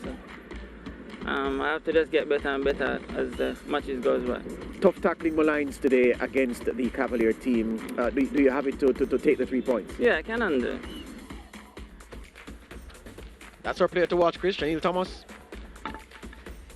So I have to just get better and better as the matches goes by. Tough tackling Molynes today against the Cavalier team. Do you have it to take the 3 points? Yeah, I can handle it. That's our player to watch, Chris. Janil Thomas.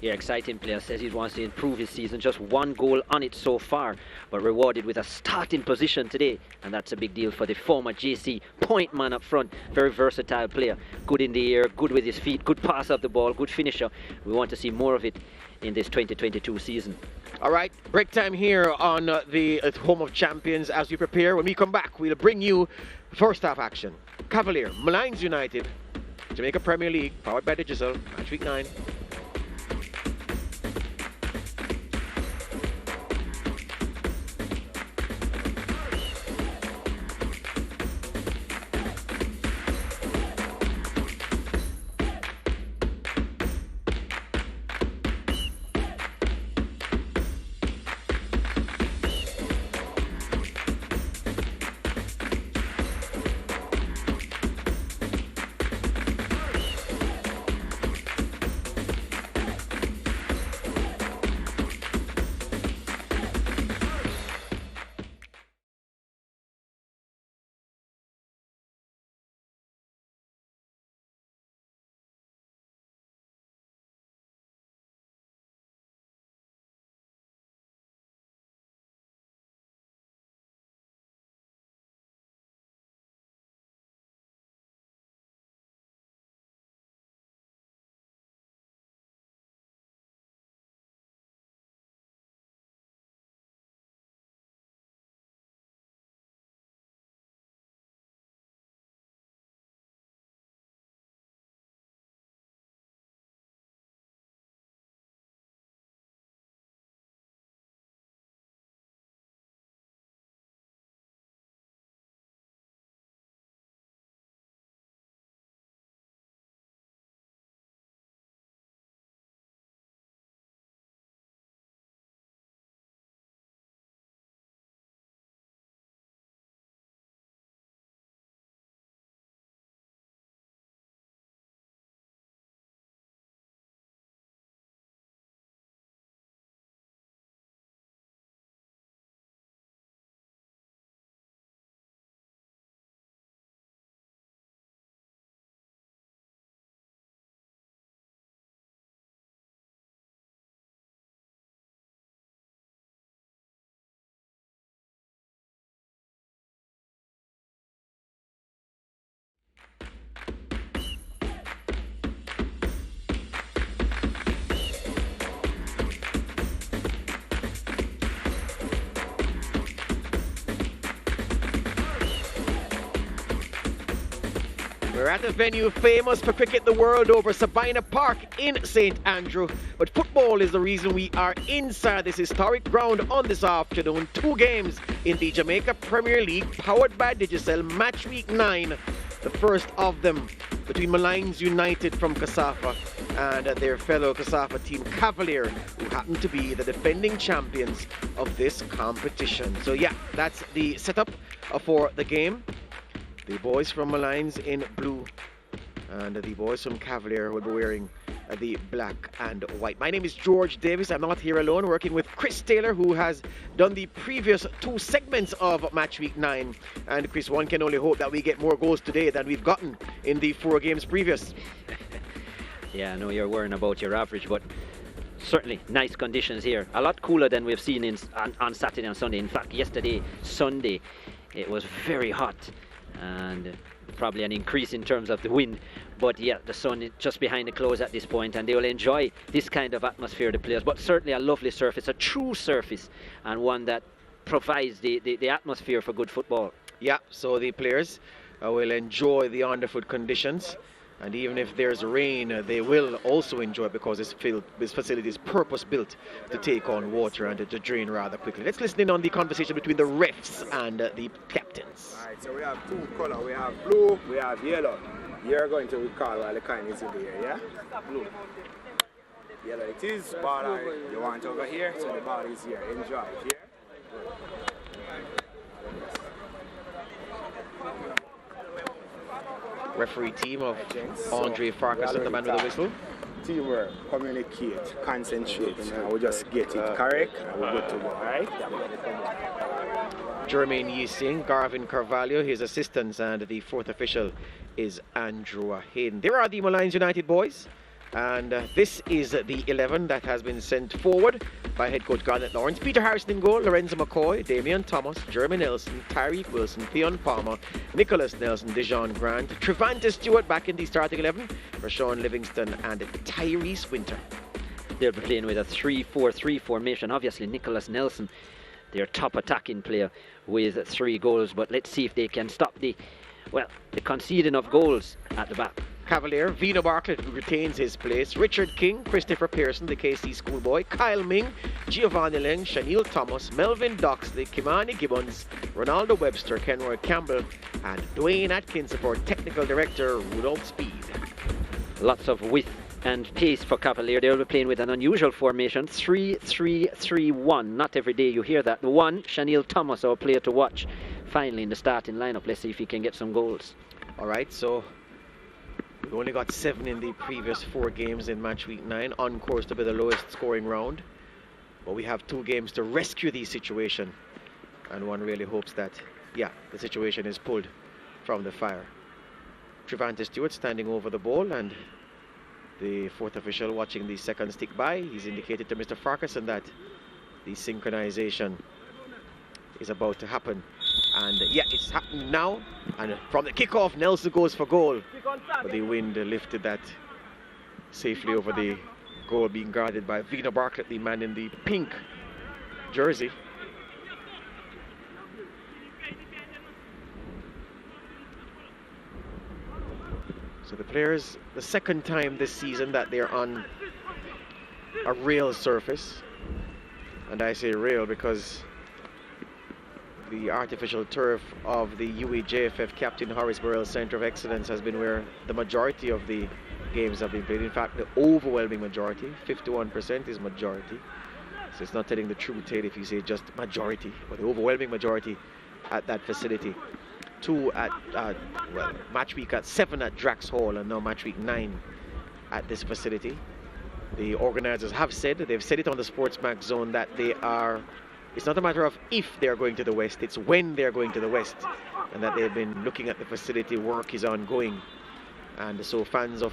Yeah, exciting player. Says he wants to improve his season. Just 1 goal on it so far, but rewarded with a starting position today. And that's a big deal for the former JC point man up front. Very versatile player. Good in the air, good with his feet, good pass of the ball, good finisher. We want to see more of it in this 2022 season. All right, break time here on the Home of Champions as we prepare. When we come back, we'll bring you first half action. Cavalier, Molynes United, Jamaica Premier League, powered by Digital, match week 9. We're at a venue famous for cricket the world over, Sabina Park in St. Andrew. But football is the reason we are inside this historic ground on this afternoon. 2 games in the Jamaica Premier League, powered by Digicel, match week 9. The first of them between Molynes United from Casafa and their fellow Casafa team Cavalier, who happen to be the defending champions of this competition. So yeah, that's the setup for the game. The boys from Molynes in blue and the boys from Cavalier will be wearing the black and white. My name is George Davis. I'm not here alone, working with Chris Taylor, who has done the previous 2 segments of match week 9. And Chris, one can only hope that we get more goals today than we've gotten in the 4 games previous. Yeah, I know you're worrying about your average, but certainly nice conditions here. A lot cooler than we've seen on Saturday and Sunday. In fact, yesterday, Sunday, it was very hot. And probably an increase in terms of the wind, but yeah, the sun is just behind the clothes at this point, and they will enjoy this kind of atmosphere, the players. But certainly a lovely surface, a true surface, and one that provides the atmosphere for good football. Yeah, so the players will enjoy the underfoot conditions, and even if there's rain, they will also enjoy it because this facility is purpose built to take on water and to drain rather quickly. Let's listen in on the conversation between the refs and the captains. All right, so we have 2 colors. We have blue, we have yellow. You're going to recall while the coin is in the air, yeah? Blue. Yellow it is, ball you want over here, so the ball is here. Enjoy it here. Referee team of Andre Farkas and the man with the whistle. teamwork, communicate, concentrate, and we just get it correct and we're good to go, alright? Jermaine Yising, Garvin Carvalho, his assistants, and the fourth official is Andrew Hayden. There are the Molynes United boys, and this is the 11 that has been sent forward by head coach Garnet Lawrence. Peter Harrison in goal, Lorenzo McCoy, Damian Thomas, Jeremy Nelson, Tyreek Wilson, Theon Palmer, Nicholas Nelson, Dejon Grant, Trevante Stewart back in the starting 11, Rashawn Livingston and Tyrese Winter. They'll be playing with a 3-4-3 formation. Obviously Nicholas Nelson, their top attacking player, with 3 goals, but let's see if they can stop the conceding of goals at the back. Cavalier, Vino Bartlett, who retains his place, Richard King, Christopher Pearson, the KC schoolboy, Kyle Ming, Giovanni Leng, Shaniel Thomas, Melvin Doxley, Kimani Gibbons, Ronaldo Webster, Kenroy Campbell, and Dwayne Atkins for technical director Rudolph Speed. Lots of width and pace for Cavalier. They'll be playing with an unusual formation, 3-3-3-1. Not every day you hear that. The one, Shaniel Thomas, our player to watch, finally in the starting lineup. Let's see if he can get some goals. All right, so we only got 7 in the previous 4 games in match week 9, on course to be the lowest scoring round. But we have 2 games to rescue the situation, and one really hopes that, the situation is pulled from the fire. Trevante Stewart standing over the ball, and the fourth official watching the second stick by. He's indicated to Mr. Farquharson that the synchronization is about to happen. And it's happening now. And from the kickoff, Nelson goes for goal. But the wind lifted that safely over the goal, being guarded by Vino Bartlett, the man in the pink jersey. So the players, the second time this season that they're on a real surface. And I say real because the artificial turf of the UEJFF Captain Horace Burrell Centre of Excellence has been where the majority of the games have been played. In fact, the overwhelming majority, 51% is majority. So it's not telling the true tale if you say just majority, but the overwhelming majority at that facility. 2 at, match week at 7 at Drax Hall, and now match week 9 at this facility. The organizers have said, they've said it on the SportsMax zone, that they are, it's not a matter of if they're going to the West, it's when they're going to the West, and that they've been looking at the facility. Work is ongoing, and so fans of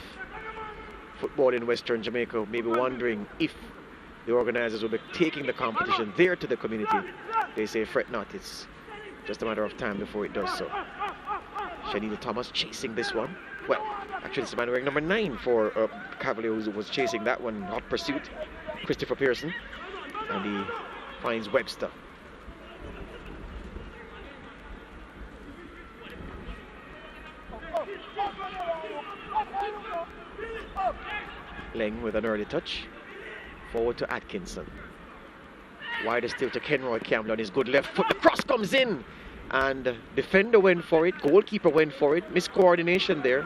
football in Western Jamaica may be wondering if the organizers will be taking the competition there to the community. They say fret not, it's just a matter of time before it does so. Shaniel Thomas chasing this one. Well, actually it's the man wearing number 9 for Cavalier who was chasing that one. Hot pursuit, Christopher Pearson, and he finds Webster. Leng with an early touch. Forward to Atkinson. Wider still to Kenroy Campbell on his good left foot. The cross comes in, and defender went for it, goalkeeper went for it. Miscoordination there,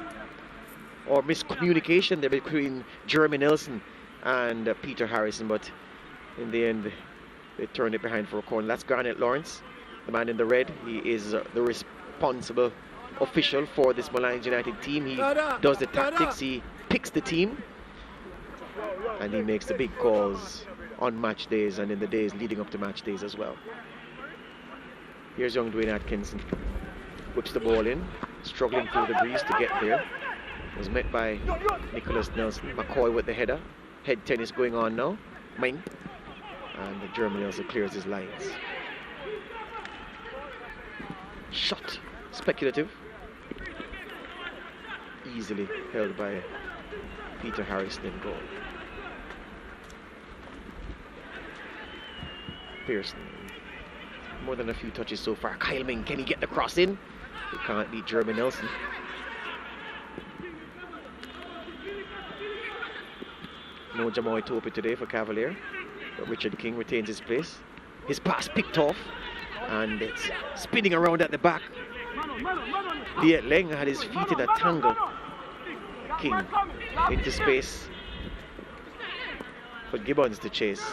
or miscommunication there between Jeremy Nelson and Peter Harrison, but in the end they turned it behind for a corner. That's Garnet Lawrence, the man in the red. He is the responsible official for this Molynes United team. He does the tactics, he picks the team, and he makes the big calls on match days and in the days leading up to match days as well. Here's young Dwayne Atkinson. Whips the ball in, struggling through the breeze to get there. Was met by Nicholas Nelson. McCoy with the header. Head tennis going on now. Ming. And the German Nelson clears his lines. Shot. Speculative. Easily held by Peter Harrison in goal. Pearson. More than a few touches so far. Kyle Ming, can he get the cross in? He can't beat Jeremy Nelson. No Jamoy Tope today for Cavalier, but Richard King retains his place. His pass picked off, and it's spinning around at the back. Viet Leng had his feet in a tangle. King into space for Gibbons to chase.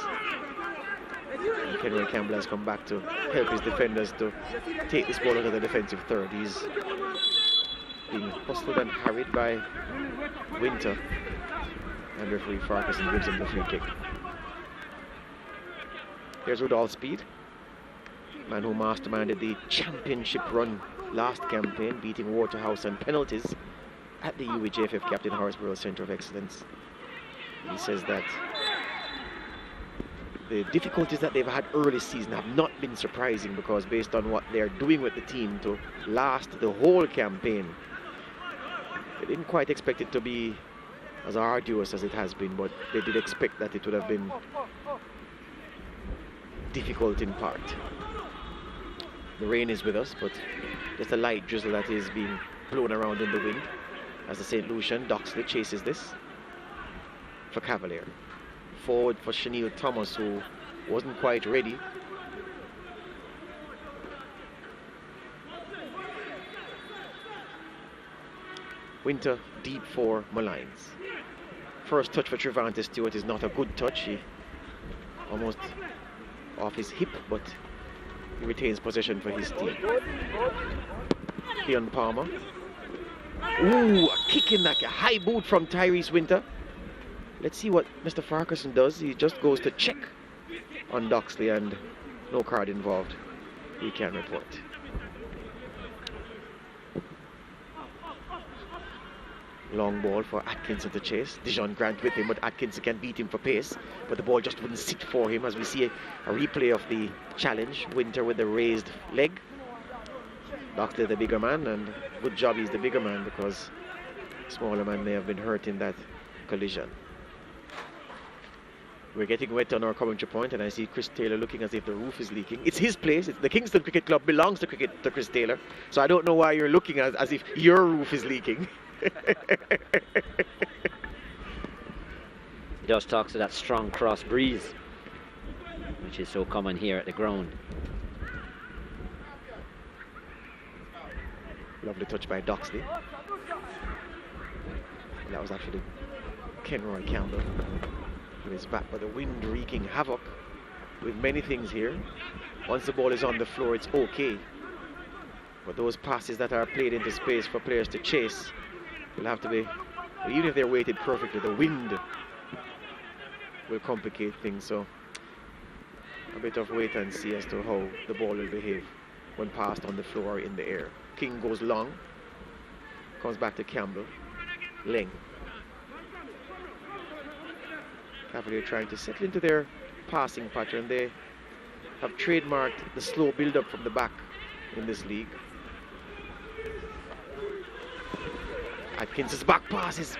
And Kenroy Campbell has come back to help his defenders to take this ball out of the defensive third. He's being hustled and harried by Winter. And referee Farquharson gives him the free kick. Here's Rudolph Speed, man who masterminded the championship run last campaign, beating Waterhouse on penalties at the UWJFF Captain Horace Centre of Excellence. He says that the difficulties that they've had early season have not been surprising, because based on what they're doing with the team to last the whole campaign, they didn't quite expect it to be as arduous as it has been, but they did expect that it would have been difficult in part. The rain is with us, but just a light drizzle that is being blown around in the wind as the St. Lucian Doxley chases this for Cavalier. Forward for Chanel Thomas, who wasn't quite ready. Winter deep for Molynes. First touch for Trevante Stewart is not a good touch. He almost off his hip, but he retains possession for his team. Keon Palmer. Ooh, a kick in like a high boot from Tyrese Winter. Let's see what Mr. Farquharson does. He just goes to check on Doxley, and no card involved. He can report. Long ball for Atkinson to chase. Dijon Grant with him, but Atkinson can beat him for pace. But the ball just wouldn't sit for him, as we see a replay of the challenge. Winter with the raised leg. Doxley the bigger man, and good job he's the bigger man, because smaller man may have been hurt in that collision. We're getting wet on our commentary point, and I see Chris Taylor looking as if the roof is leaking. It's his place. The Kingston Cricket Club belongs to Chris Taylor, so I don't know why you're looking as if your roof is leaking. He just talks to that strong cross breeze, which is so common here at the ground. Lovely touch by Doxley. That was actually Kenroy Campbell with his back, but the wind wreaking havoc with many things here. Once the ball is on the floor, it's okay, but those passes that are played into space for players to chase will have to be, even if they're weighted perfectly, the wind will complicate things. So a bit of wait and see as to how the ball will behave when passed on the floor or in the air. King goes long, comes back to Campbell. Leng. Cavalier trying to settle into their passing pattern. They have trademarked the slow build-up from the back in this league. Atkinson's back passes.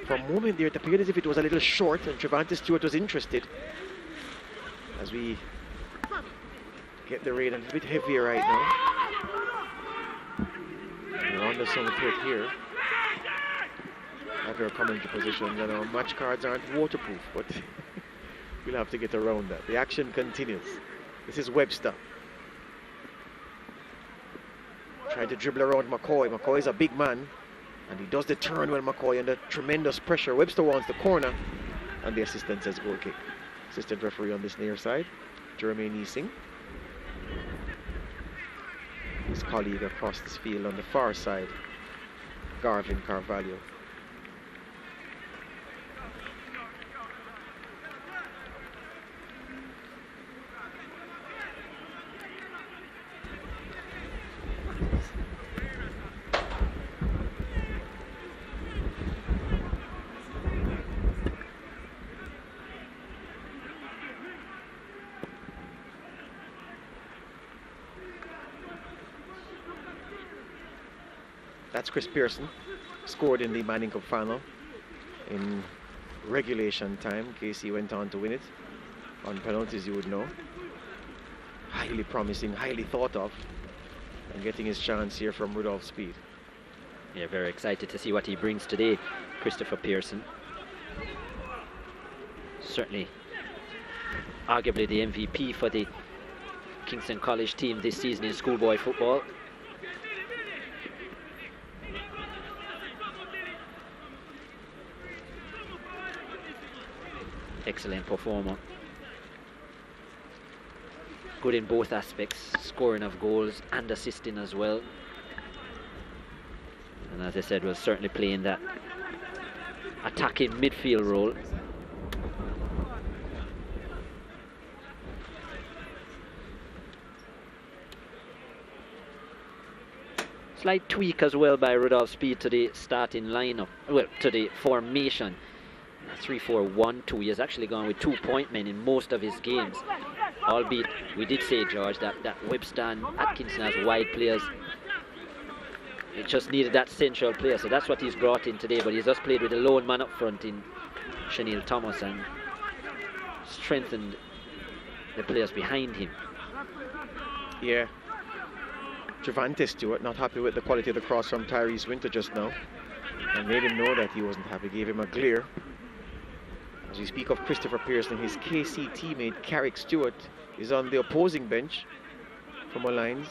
For a moment there, it appeared as if it was a little short, and Trevante Stewart was interested. As we get the rain a little bit heavier right now. We're under some threat here at our commentary positions, and our match cards aren't waterproof, but we'll have to get around that. The action continues. This is Webster. Trying to dribble around McCoy. McCoy is a big man, and he does the turn when McCoy under tremendous pressure. Webster wants the corner, and the assistant says goal kick. Assistant referee on this near side, Jermaine Easing. His colleague across this field on the far side, Garvin Carvalho. That's Chris Pearson, scored in the Manning Cup final in regulation time. KC went on to win it on penalties, you would know. Highly promising, highly thought of, and getting his chance here from Rudolph Speed. Yeah, very excited to see what he brings today, Christopher Pearson. Certainly, arguably the MVP for the Kingston College team this season in schoolboy football. Excellent performer. Good in both aspects, scoring of goals and assisting as well. And as I said, was certainly playing that attacking midfield role. Slight tweak as well by Rudolph Speed to the starting lineup, well, to the formation. 3-4-1-2. He has actually gone with 2-point men in most of his games. Albeit, we did say, George, that Webster and Atkinson as wide players, it just needed that central player. So that's what he's brought in today. But he's just played with a lone man up front in Chanel Thomas and strengthened the players behind him. Yeah. Javante Stewart not happy with the quality of the cross from Tyrese Winter just now, and made him know that he wasn't happy, gave him a glare. As we speak of Christopher Pearson, his KC teammate Carrick Stewart is on the opposing bench for Molynes.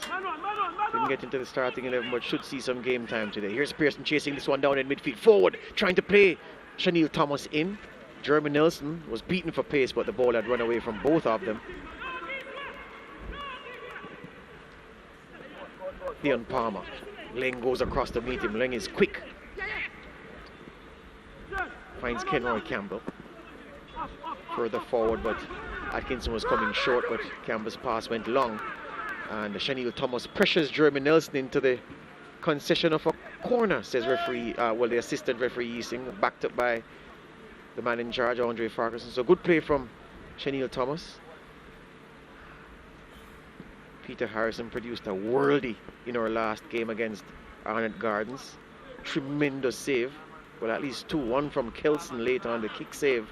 Didn't get into the starting 11, but should see some game time today. Here's Pearson chasing this one down in midfield, forward, trying to play Chanel Thomas in. Jeremy Nelson was beaten for pace, but the ball had run away from both of them. Leon Palmer. Leng goes across to meet him. Leng is quick. Finds Kenroy Campbell. Further forward, but Atkinson was coming short, but Campbell's pass went long. And Chanel Thomas pressures Jeremy Nelson into the concession of a corner, says referee, well, the assistant referee Easing, backed up by the man in charge, Andre Farquharson. So good play from Chanel Thomas. Peter Harrison produced a worldie in our last game against Arnott Gardens. Tremendous save. Well, at least two. One from Kelson late on the kick save.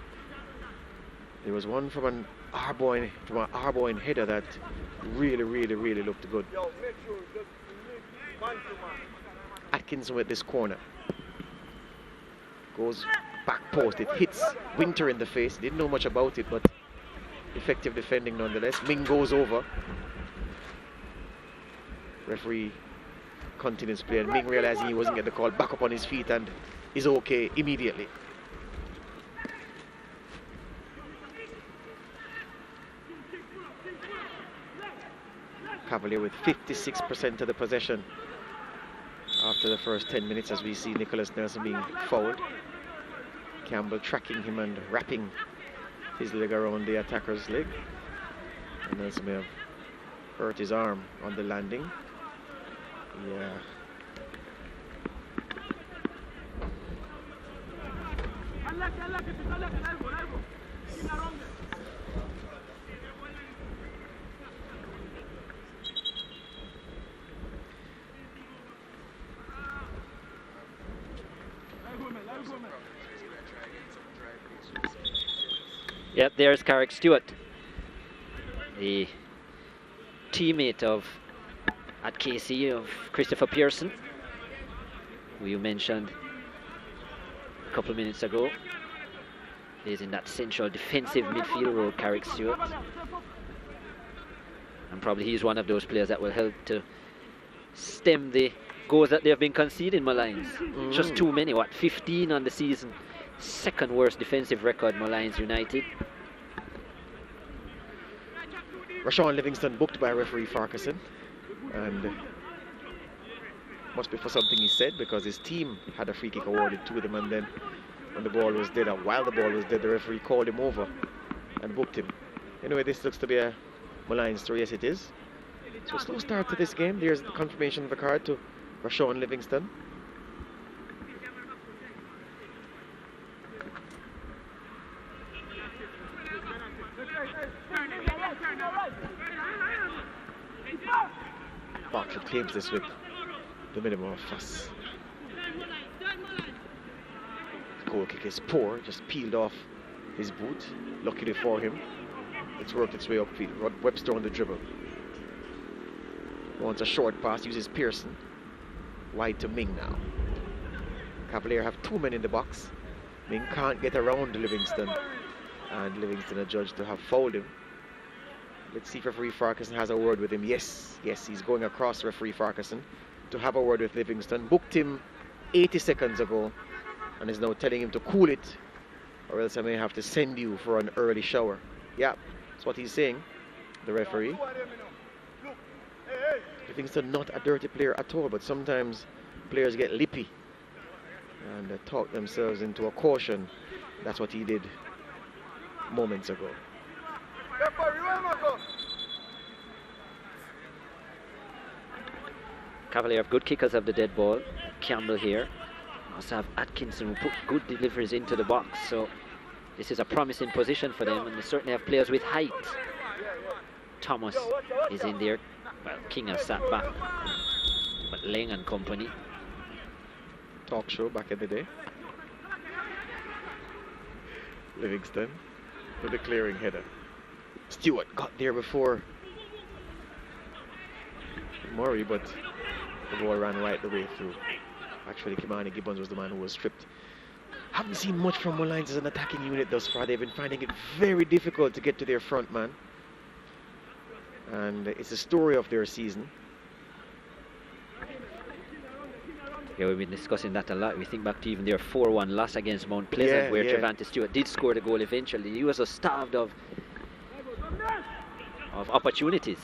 There was one from an Arboin header that really looked good. Atkinson with this corner. Goes back post. It hits Winter in the face. Didn't know much about it, but effective defending nonetheless. Ming goes over. Referee continues play, and Ming, realizing he wasn't getting the call, back up on his feet and is okay immediately. Cavalier with 56% of the possession after the first 10 minutes, as we see Nicholas Nelson being fouled. Campbell tracking him and wrapping his leg around the attacker's leg. And Nelson may have hurt his arm on the landing. Yeah. Yep, there's Carrick Stewart, the teammate at KC of Christopher Pearson, who you mentioned a couple of minutes ago. He's in that central defensive midfield role, Carrick Stewart. And probably he's one of those players that will help to stem the goals that they've been conceding, Molynes. Just too many, what, 15 on the season. Second worst defensive record, Molynes United. Rashawn Livingston booked by referee Farquharson, and must be for something he said, because his team had a free kick awarded to them, and then when the ball was dead, or while the ball was dead, the referee called him over and booked him. Anyway, this looks to be a Molynes story. Yes, it is. So slow start to this game. There's the confirmation of the card to Rashawn Livingston. Bartlett claims this with the minimum of fuss. The goal kick is poor, just peeled off his boot. Luckily for him, it's worked its way upfield. Webster on the dribble. Wants a short pass, uses Pearson. Wide to Ming now. Cavalier have two men in the box. Ming can't get around Livingston, and Livingston adjudged to have fouled him. Let's see if referee Farquharson has a word with him. Yes, he's going across referee Farquharson to have a word with Livingston. Booked him 80 seconds ago and is now telling him to cool it, or else I may have to send you for an early shower. Yeah, that's what he's saying, the referee. Livingston not a dirty player at all, but sometimes players get lippy and talk themselves into a caution. That's what he did moments ago. Cavalier have good kickers of the dead ball. Campbell here. Also have Atkinson, who put good deliveries into the box. So this is a promising position for them, and they certainly have players with height. Thomas is in there. Well, King has sat back, but Lang and company. Talk show back in the day. Livingston with the clearing header. Stewart got there before Murray, but the ball ran right the way through. Actually, Kimani Gibbons was the man who was stripped. Haven't seen much from Molynes as an attacking unit thus far. They've been finding it very difficult to get to their front man. And it's the story of their season. Yeah, we've been discussing that a lot. We think back to even their 4-1 loss against Mount Pleasant, where Trevante Stewart did score the goal eventually. He was starved of opportunities.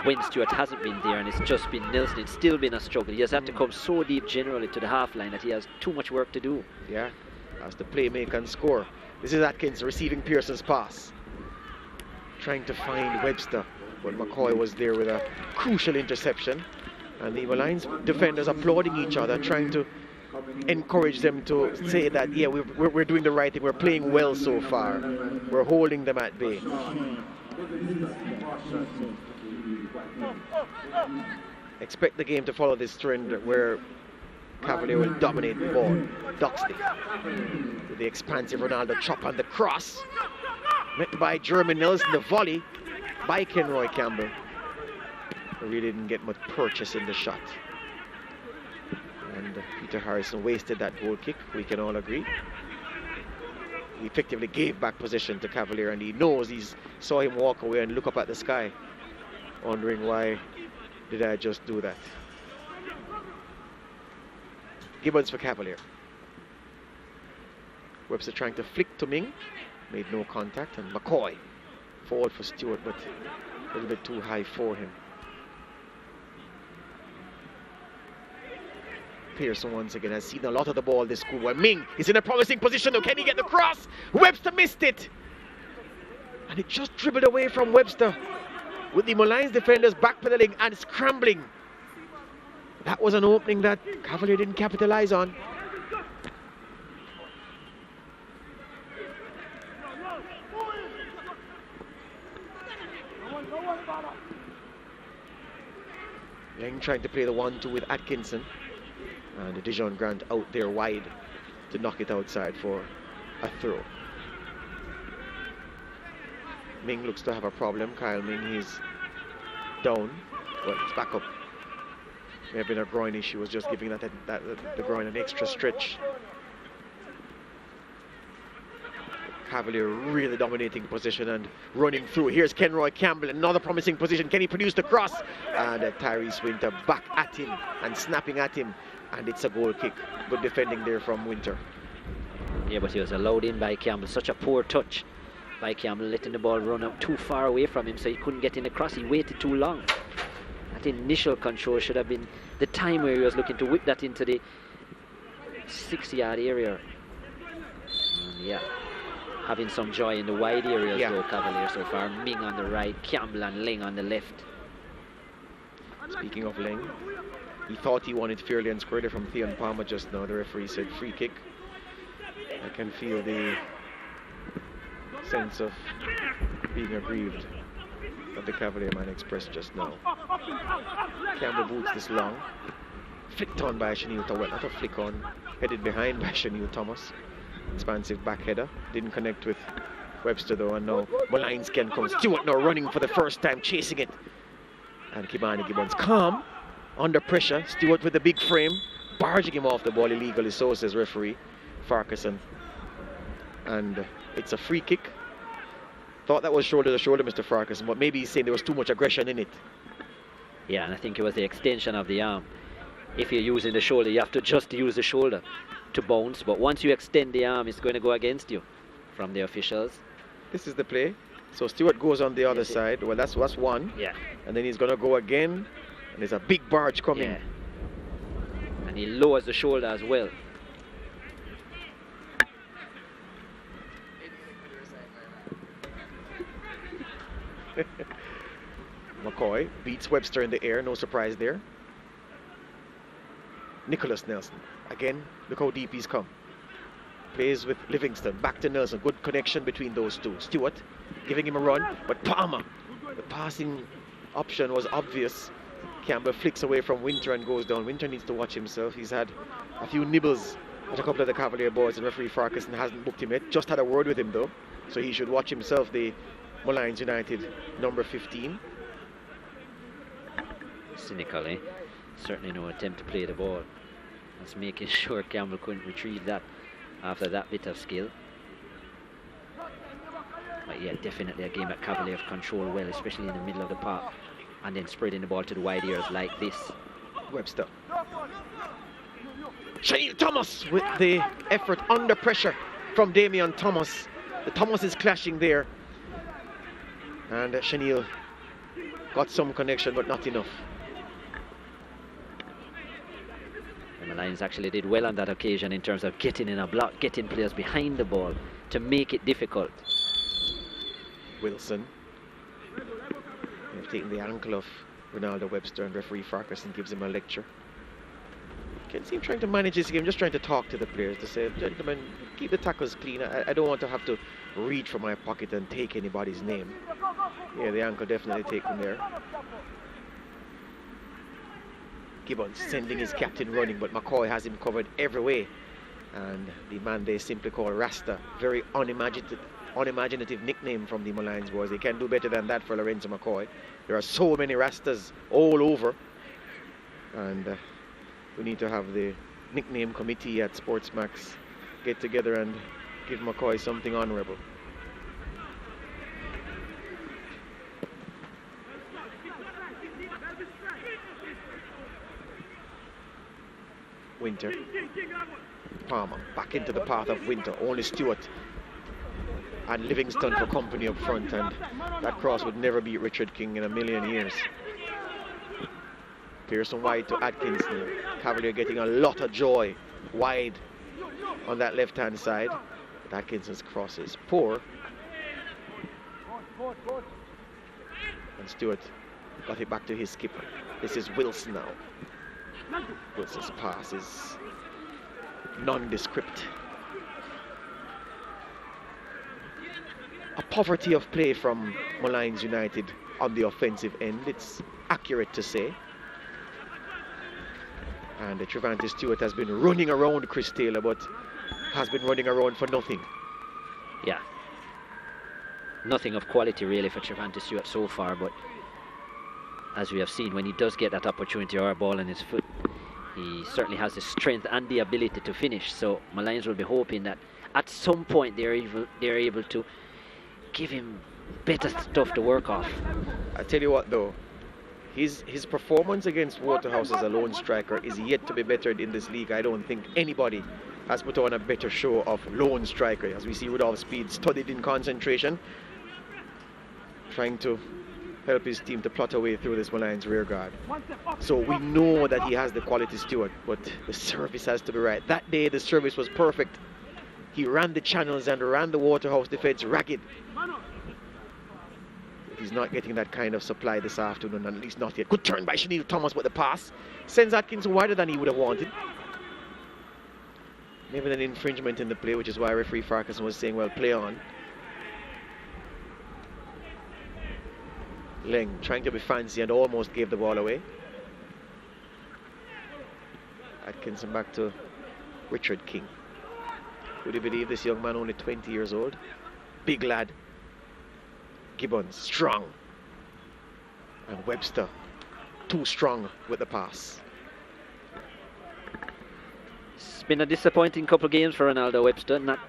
When Stewart hasn't been there, and it's just been Nelson, it's still been a struggle. He has had to come so deep generally to the half line that he has too much work to do. Yeah, has to play, make and score. This is Atkins receiving Pearson's pass. Trying to find Webster, but McCoy was there with a crucial interception. And the Molynes defenders applauding each other, trying to encourage them to say that, yeah, we're doing the right thing, we're playing well so far. We're holding them at bay. Expect the game to follow this trend where Cavalier will dominate the ball. Duxley with the expansive Ronaldo chop on the cross. Met by Jeremy Nelson, the volley by Kenroy Campbell. Really didn't get much purchase in the shot. And Peter Harrison wasted that goal kick, we can all agree. He effectively gave back possession to Cavalier, and he knows, saw him walk away and look up at the sky, wondering why did I just do that. Gibbons for Cavalier. Webster trying to flick to Ming, made no contact, and McCoy forward for Stewart, but a little bit too high for him. Pearson once again has seen a lot of the ball this school. Ming is in a promising position though. Can he get the cross? Webster missed it. And it just dribbled away from Webster, with the Molynes defenders backpedaling and scrambling. That was an opening that Cavalier didn't capitalize on. Lang trying to play the 1-2 with Atkinson. And Dijon Grant out there wide to knock it outside for a throw. Ming looks to have a problem. Kyle Ming, he's down. Well, it's back up. May have been a groin issue, was just giving the groin an extra stretch. Cavalier really dominating position and running through. Here's Kenroy Campbell, another promising position. Can he produce the cross? And Tyrese Winter back at him and snapping at him. And it's a goal kick. Good defending there from Winter. Yeah, but he was allowed in by Campbell. Such a poor touch by Campbell, letting the ball run up too far away from him, so he couldn't get in the cross. He waited too long. That initial control should have been the time where he was looking to whip that into the 6-yard area. And yeah, having some joy in the wide areas though, Cavalier so far. Ming on the right, Campbell and Lang on the left. Speaking of Lang, he thought he won it fairly and squarely from Theon Palmer just now. The referee said free kick. I can feel the sense of being aggrieved that the Cavalier man expressed just now. Campbell boots this long. Flicked on by Shaniel Thomas. Well, not a flick on. Headed behind by Shaniel Thomas. Expansive back header. Didn't connect with Webster though. And now Molynes can come. Stewart now running for the first time, chasing it. And Kimani Gibbons calm. Under pressure, Stewart with the big frame, barging him off the ball illegally, so says referee Farquharson. And it's a free kick. Thought that was shoulder to shoulder, Mr. Farquharson, but maybe he's saying there was too much aggression in it. Yeah, and I think it was the extension of the arm. If you're using the shoulder, you have to just use the shoulder to bounce, but once you extend the arm, it's going to go against you from the officials. This is the play. So Stewart goes on the other side. Well, that's one. Yeah. And then he's going to go again. And there's a big barge coming. Yeah. And he lowers the shoulder as well. McCoy beats Webster in the air, no surprise there. Nicholas Nelson, again, look how deep he's come. Plays with Livingston, back to Nelson, good connection between those two. Stewart giving him a run, but Palmer, the passing option was obvious. Campbell flicks away from Winter and goes down. Winter needs to watch himself. He's had a few nibbles with a couple of the Cavalier boys, and referee Farquharson hasn't booked him yet. Just had a word with him though, so he should watch himself, the Molynes United number 15. Cynical, eh? Certainly no attempt to play the ball. That's making sure Campbell couldn't retrieve that after that bit of skill. But yeah, definitely a game that Cavalier have controlled well, especially in the middle of the park, and then spreading the ball to the wide areas like this. Webster. Shane Thomas with the effort under pressure from Damian Thomas. The Thomas is clashing there. And Chenille got some connection, but not enough. And the Lions actually did well on that occasion in terms of getting in a block, getting players behind the ball to make it difficult. Wilson. They've taken the ankle of Ronaldo Webster, and referee Farquharson gives him a lecture. Can see him trying to manage this game, just trying to talk to the players to say, gentlemen, keep the tackles clean. I don't want to have to reach for my pocket and take anybody's name. Yeah, the ankle definitely taken there. Gibbons sending his captain running, but McCoy has him covered every way. And the man they simply call Rasta, very unimaginative nickname from the Molynes boys. They can do better than that for Lorenzo McCoy. There are so many Rastas all over. And we need to have the nickname committee at SportsMax get together and give McCoy something honorable. Winter. Palmer back into the path of Winter. Only Stewart and Livingston for company up front, and that cross would never beat Richard King in a million years. Pearson wide to Atkinson. Cavalier getting a lot of joy wide on that left hand side. But Atkinson's cross is poor. And Stewart got it back to his skipper. This is Wilson now. Wilson's pass is nondescript. A poverty of play from Molynes United on the offensive end, it's accurate to say. And Trevante Stewart has been running around Chris Taylor, but has been running around for nothing. Yeah. Nothing of quality really for Trevante Stewart so far, but as we have seen, when he does get that opportunity or a ball in his foot, he certainly has the strength and the ability to finish. So Molynes will be hoping that at some point they're able to give him better stuff to work off. I tell you what though, his performance against Waterhouse as a lone striker is yet to be bettered in this league. I don't think anybody has put on a better show of lone striker. As we see Rudolph Speed studied in concentration, trying to help his team to plot away through this Molynes rear guard. So we know that he has the quality, Stewart, but the service has to be right. That day the service was perfect. He ran the channels and ran the Waterhouse defense ragged. He's not getting that kind of supply this afternoon, at least not yet. Good turn by Chenille Thomas with the pass. Sends Atkins wider than he would have wanted. Maybe an infringement in the play, which is why referee Farquharson was saying, well, play on. Leng trying to be fancy and almost gave the ball away. Atkinson back to Richard King. Would you believe this young man only 20 years old? Big lad. Gibbons strong. And Webster too strong with the pass. It's been a disappointing couple of games for Ronaldo Webster, not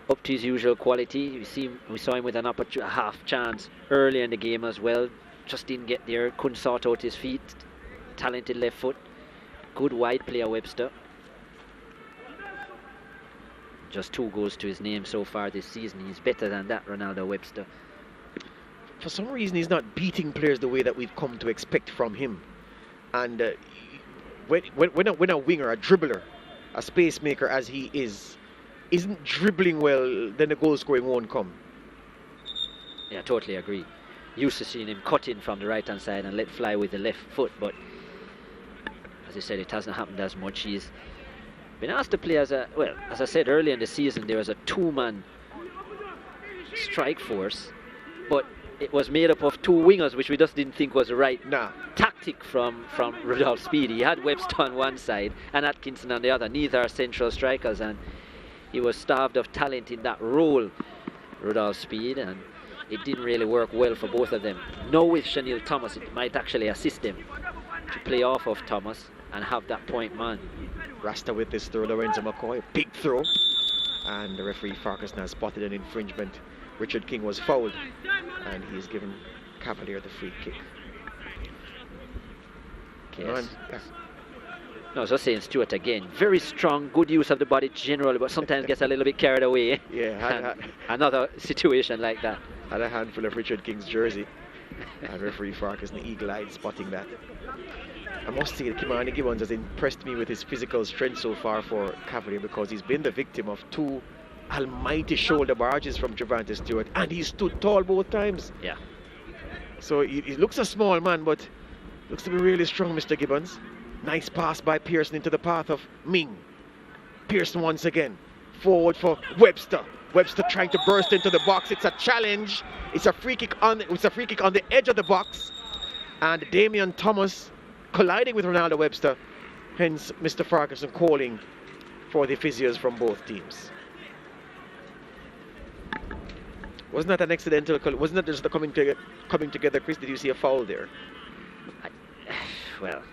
up to his usual quality. We saw him with an half chance early in the game as well. Just didn't get there, couldn't sort out his feet. Talented left foot. Good wide player Webster. Just 2 goals to his name so far this season. He's better than that, Ronaldo Webster. For some reason he's not beating players the way that we've come to expect from him. And when a winger, a dribbler, a space maker as he isn't dribbling well, then the goal scoring won't come. Yeah, totally agree. Used to seeing him cut in from the right hand side and let fly with the left foot, but as I said, it hasn't happened as much. He's been asked to play as a, well, as I said earlier in the season, there was a two-man strike force, but it was made up of two wingers, which we just didn't think was the right tactic from Rudolph Speed. He had Webster on one side and Atkinson on the other. Neither are central strikers, and he was starved of talent in that role, Rudolph Speed, and it didn't really work well for both of them. Now with Chanel Thomas, it might actually assist them to play off of Thomas and have that point man. Rasta with this throw, Lorenzo McCoy, big throw, and the referee Farkas now spotted an infringement. Richard King was fouled, and he's given Cavalier the free kick. Yes. No, I was just saying, Stuart again, very strong, good use of the body generally, but sometimes gets a little bit carried away. Yeah, another situation like that. Had a handful of Richard King's jersey, and referee Farkas and the eagle-eyed spotting that. I must say, Kimani Gibbons has impressed me with his physical strength so far for Cavalier, because he's been the victim of two almighty shoulder barges from Javante Stewart, and he stood tall both times. Yeah. So he looks a small man, but looks to be really strong, Mr. Gibbons. Nice pass by Pearson into the path of Ming. Pearson once again. Forward for Webster. Webster trying to burst into the box. It's a challenge. It's a free kick on the edge of the box. And Damian Thomas colliding with Ronaldo Webster. Hence Mr. Ferguson calling for the physios from both teams. Wasn't that an accidental? Wasn't that just the coming together, Chris? Did you see a foul there? Well,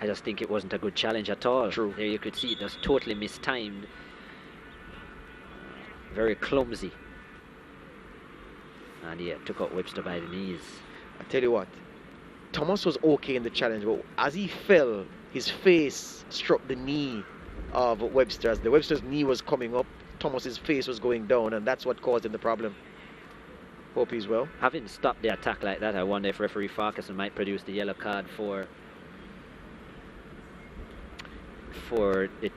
I just think it wasn't a good challenge at all. True. There you could see it was totally mistimed. Very clumsy. And yeah, took out Webster by the knees. I tell you what, Thomas was okay in the challenge, but as he fell, his face struck the knee of Webster. As the Webster's knee was coming up, Thomas's face was going down, and that's what caused him the problem. Hope he's well. Having stopped the attack like that, I wonder if referee Farkas might produce the yellow card for the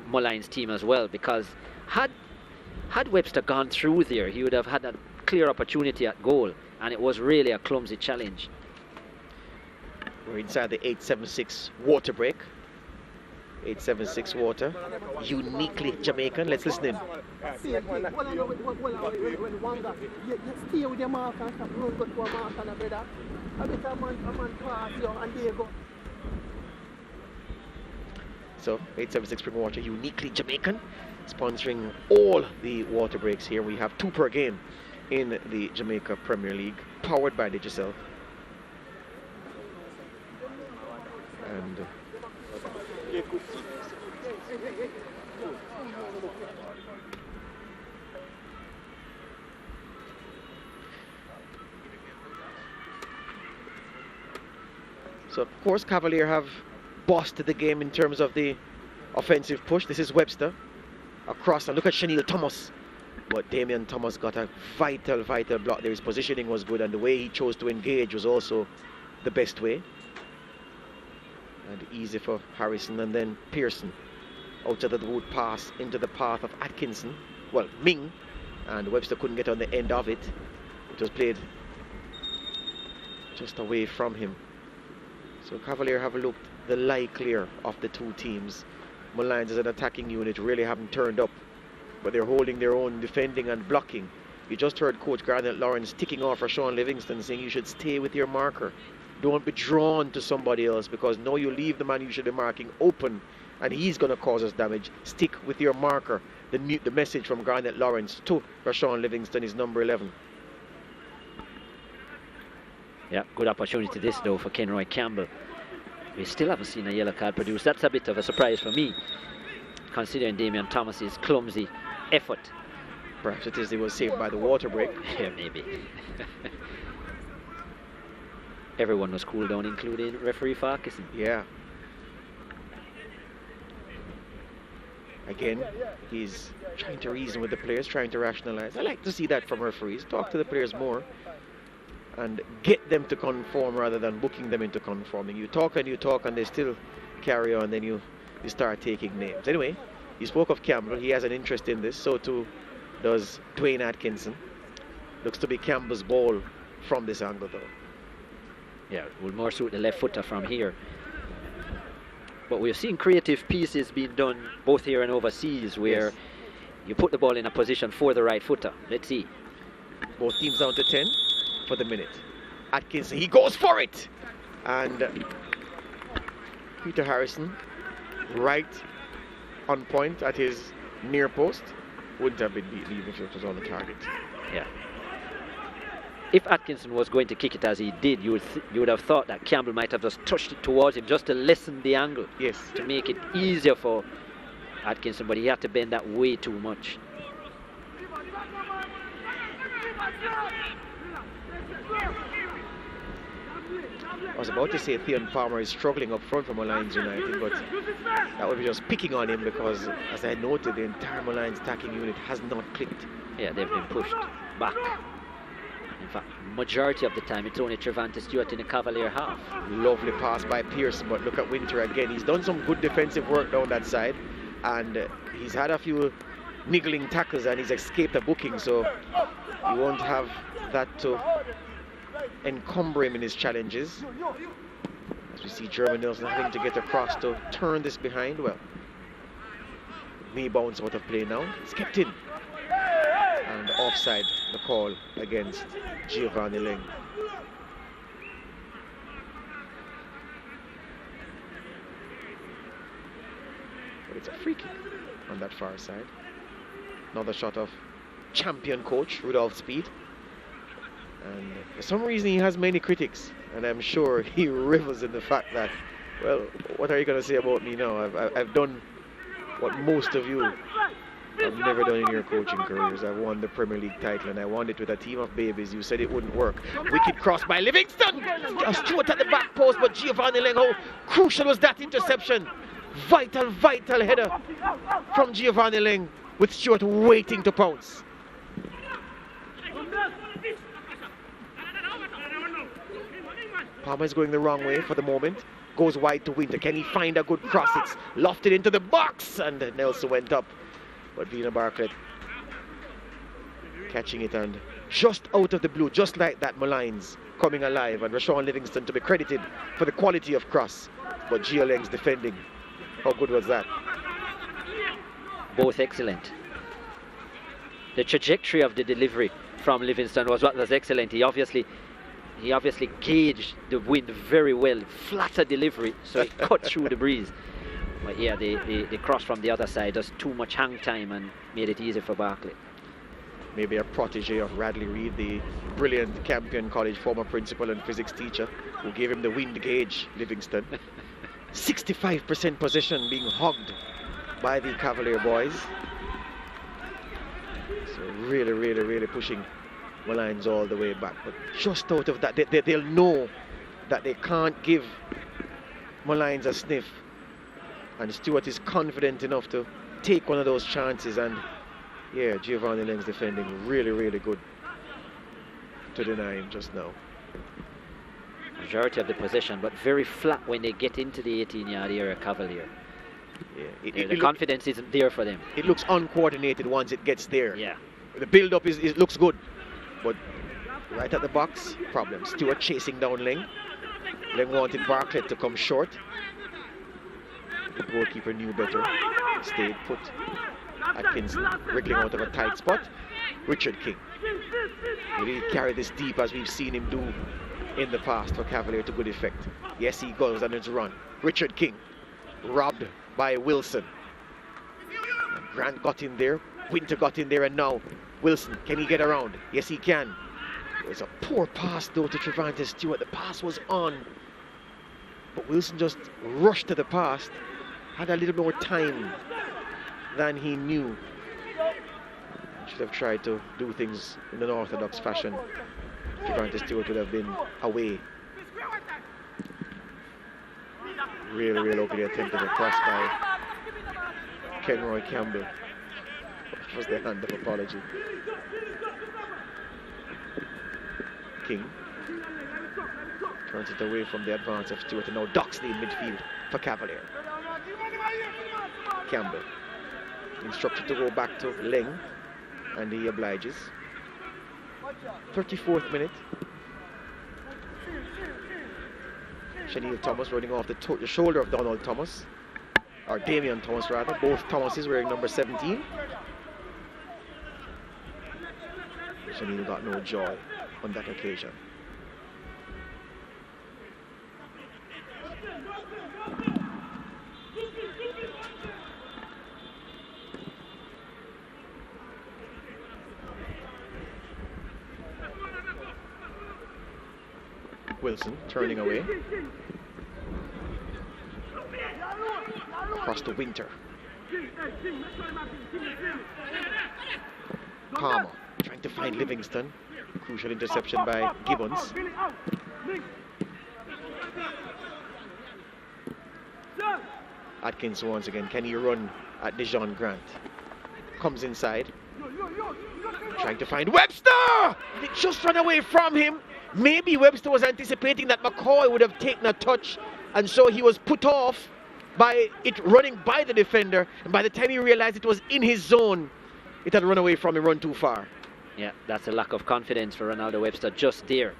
Molynes team as well, because had Webster gone through there, he would have had a clear opportunity at goal, and it was really a clumsy challenge. We're inside the 876 water break. 876 water, uniquely Jamaican. Let's listen in. So 876 Spring Water, uniquely Jamaican, sponsoring all the water breaks here. We have 2 per game in the Jamaica Premier League, powered by Digicel. And so of course Cavalier have bossed the game in terms of the offensive push. This is Webster across, and look at Chanel Thomas, but Damian Thomas got a vital block there. His positioning was good, and the way he chose to engage was also the best way. And easy for Harrison, and then Pearson out of the wood pass into the path of Atkinson, well, Ming, and Webster couldn't get on the end of it. It was played just away from him. So Cavalier have looked the likelier of the two teams. Molynes as an attacking unit really haven't turned up, but they're holding their own, defending and blocking. You just heard Coach Garnet Lawrence ticking off for Sean Livingston, saying you should stay with your marker. Don't be drawn to somebody else, because now you leave the man you should be marking open and he's going to cause us damage. Stick with your marker. The message from Garnet Lawrence to Rashawn Livingston is number 11. Yeah, good opportunity this though for Kenroy Campbell. We still haven't seen a yellow card produced. That's a bit of a surprise for me, considering Damian Thomas's clumsy effort. Perhaps it is he was saved by the water break. Yeah, maybe. Everyone was cooled down, including referee Farquharson. Yeah. Again, he's trying to reason with the players, trying to rationalize. I like to see that from referees. Talk to the players more and get them to conform rather than booking them into conforming. You talk and they still carry on, then you start taking names. Anyway, you spoke of Campbell. He has an interest in this. So too does Dwayne Atkinson. Looks to be Campbell's ball from this angle, though. Yeah, will more suit the left footer from here. But we've seen creative pieces being done both here and overseas where you put the ball in a position for the right footer. Let's see. Both teams down to 10 for the minute. Atkinson, he goes for it! And Peter Harrison, right on point at his near post. Wouldn't have been beaten even if it was on the target. Yeah. If Atkinson was going to kick it as he did, you would have thought that Campbell might have just touched it towards him just to lessen the angle. Yes. To make it easier for Atkinson, but he had to bend that way too much. I was about to say Theon Palmer is struggling up front for Molynes United, but that would be just picking on him because, as I noted, the entire Molynes attacking unit has not clicked. Yeah, they've been pushed back. In fact, majority of the time, it's only Trevante Stewart in the Cavalier half. Lovely pass by Pearson, but look at Winter again. He's done some good defensive work down that side, and he's had a few niggling tackles, and he's escaped a booking, so he won't have that to encumber him in his challenges. As we see German Nelson having to get across to turn this behind. Well, knee bounce out of play now. It's kept in. And offside, the call against Giovanni Ling. But it's a free kick on that far side. Another shot of champion coach Rudolph Speed. And for some reason he has many critics, and I'm sure he revels in the fact that, well, what are you going to say about me now? I've done what most of you have never done in your coaching careers. I've won the Premier League title, and I won it with a team of babies. You said it wouldn't work. Wicked cross by Livingston! Stewart at the back post, but Giovanni Ling, how crucial was that interception? Vital header from Giovanni Ling, with Stewart waiting to pounce. Palmer's going the wrong way for the moment. Goes wide to Winter. Can he find a good cross? It's lofted into the box, and Nelson went up. But Vina Bartlett catching it, and just out of the blue, just like that, Molynes coming alive, and Rashawn Livingston to be credited for the quality of cross. But Gia Leng's defending. How good was that? Both excellent. The trajectory of the delivery from Livingston was what was excellent. He obviously gauged the wind very well. Flatter delivery, so it cut through the breeze. But yeah, the cross from the other side, just too much hang time and made it easy for Barkley. Maybe a protege of Radley Reid, the brilliant Campion College former principal and physics teacher, who gave him the wind gauge, Livingston. 65% possession being hogged by the Cavalier boys. So really pushing Molynes all the way back. But just out of that, they'll know that they can't give Molynes a sniff. And Stewart is confident enough to take one of those chances. And yeah, Giovanni Ling's defending really good to deny him just now. Majority of the possession, but very flat when they get into the 18-yard area, Cavalier. Yeah, the confidence isn't there for them. It looks uncoordinated once it gets there. Yeah. The build-up looks good, but right at the box, problem. Stewart chasing down Ling. Ling wanted Bartlett to come short. The goalkeeper knew better. Stayed put. Atkinson wriggling out of a tight spot. Richard King. Will he carry this deep as we've seen him do in the past for Cavalier to good effect? Yes, he goes on his run. Richard King robbed by Wilson. Grant got in there. Winter got in there, and now Wilson, can he get around? Yes, he can. It was a poor pass though to Trevante Stewart. The pass was on, but Wilson just rushed to the pass. Had a little more time than he knew. Should have tried to do things in an orthodox fashion. Trevante Stewart would have been away. Real ugly attempt at a cross by Kenroy Campbell. That was the hand of apology. King Turns it away from the advance of Stewart, and now Doxley in midfield for Cavalier. Campbell instructed to go back to Leng, and he obliges. 34th minute. Shaniel Thomas running off the shoulder of Donald Thomas, or Damian Thomas rather. Both Thomases wearing number 17. Shaniel got no joy on that occasion. Wilson turning away. Across the Winter. Palmer trying to find Livingston. Crucial interception by Gibbons. Atkins once again. Can he run at Dejon Grant? Comes inside. Trying to find Webster! He just ran away from him. Maybe Webster was anticipating that McCoy would have taken a touch, and so he was put off by it running by the defender, and by the time he realized it was in his zone, it had run away from him, run too far. Yeah, that's a lack of confidence for Ronaldo Webster just there.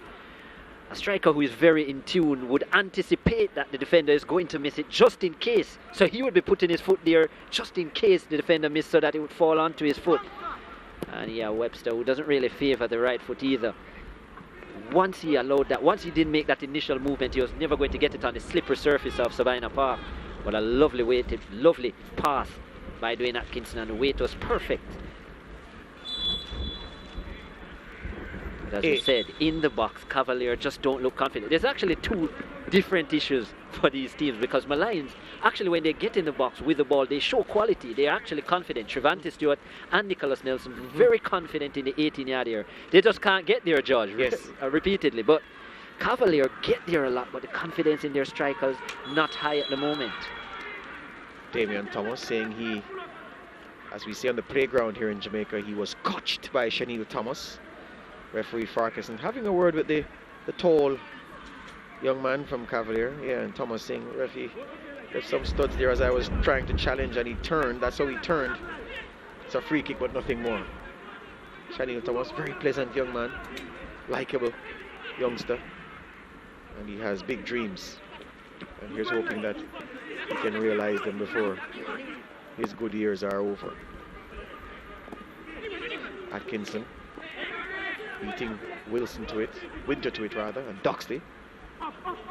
A striker who is very in tune would anticipate that the defender is going to miss it just in case. So he would be putting his foot there just in case the defender missed, so that it would fall onto his foot. And yeah, Webster, who doesn't really favor the right foot either. Once he allowed that, once he didn't make that initial movement, he was never going to get it on the slippery surface of Sabina Park. But a lovely weighted, lovely pass by Dwayne Atkinson, and the weight was perfect. But as we said, in the box, Cavalier just don't look confident. There's actually two different issues for these teams, because Molynes, actually when they get in the box with the ball, they show quality. They're actually confident. Trevante Stewart and Nicholas Nelson very confident in the 18-yard area. They just can't get there, George, repeatedly. But Cavalier get there a lot, but the confidence in their strikers not high at the moment. Damian Thomas saying he, as we say on the playground here in Jamaica, he was coached by Shaniel Thomas. Referee Farquharson having a word with the tall young man from Cavalier. Yeah, and Thomas saying, referee, there's some studs there as I was trying to challenge, and he turned. That's how he turned. It's a free kick, but nothing more. Shaniel Thomas, very pleasant young man, likable youngster, and he has big dreams. And here's hoping that he can realize them before his good years are over. Atkinson beating Wilson to it, Winter to it rather, and Doxley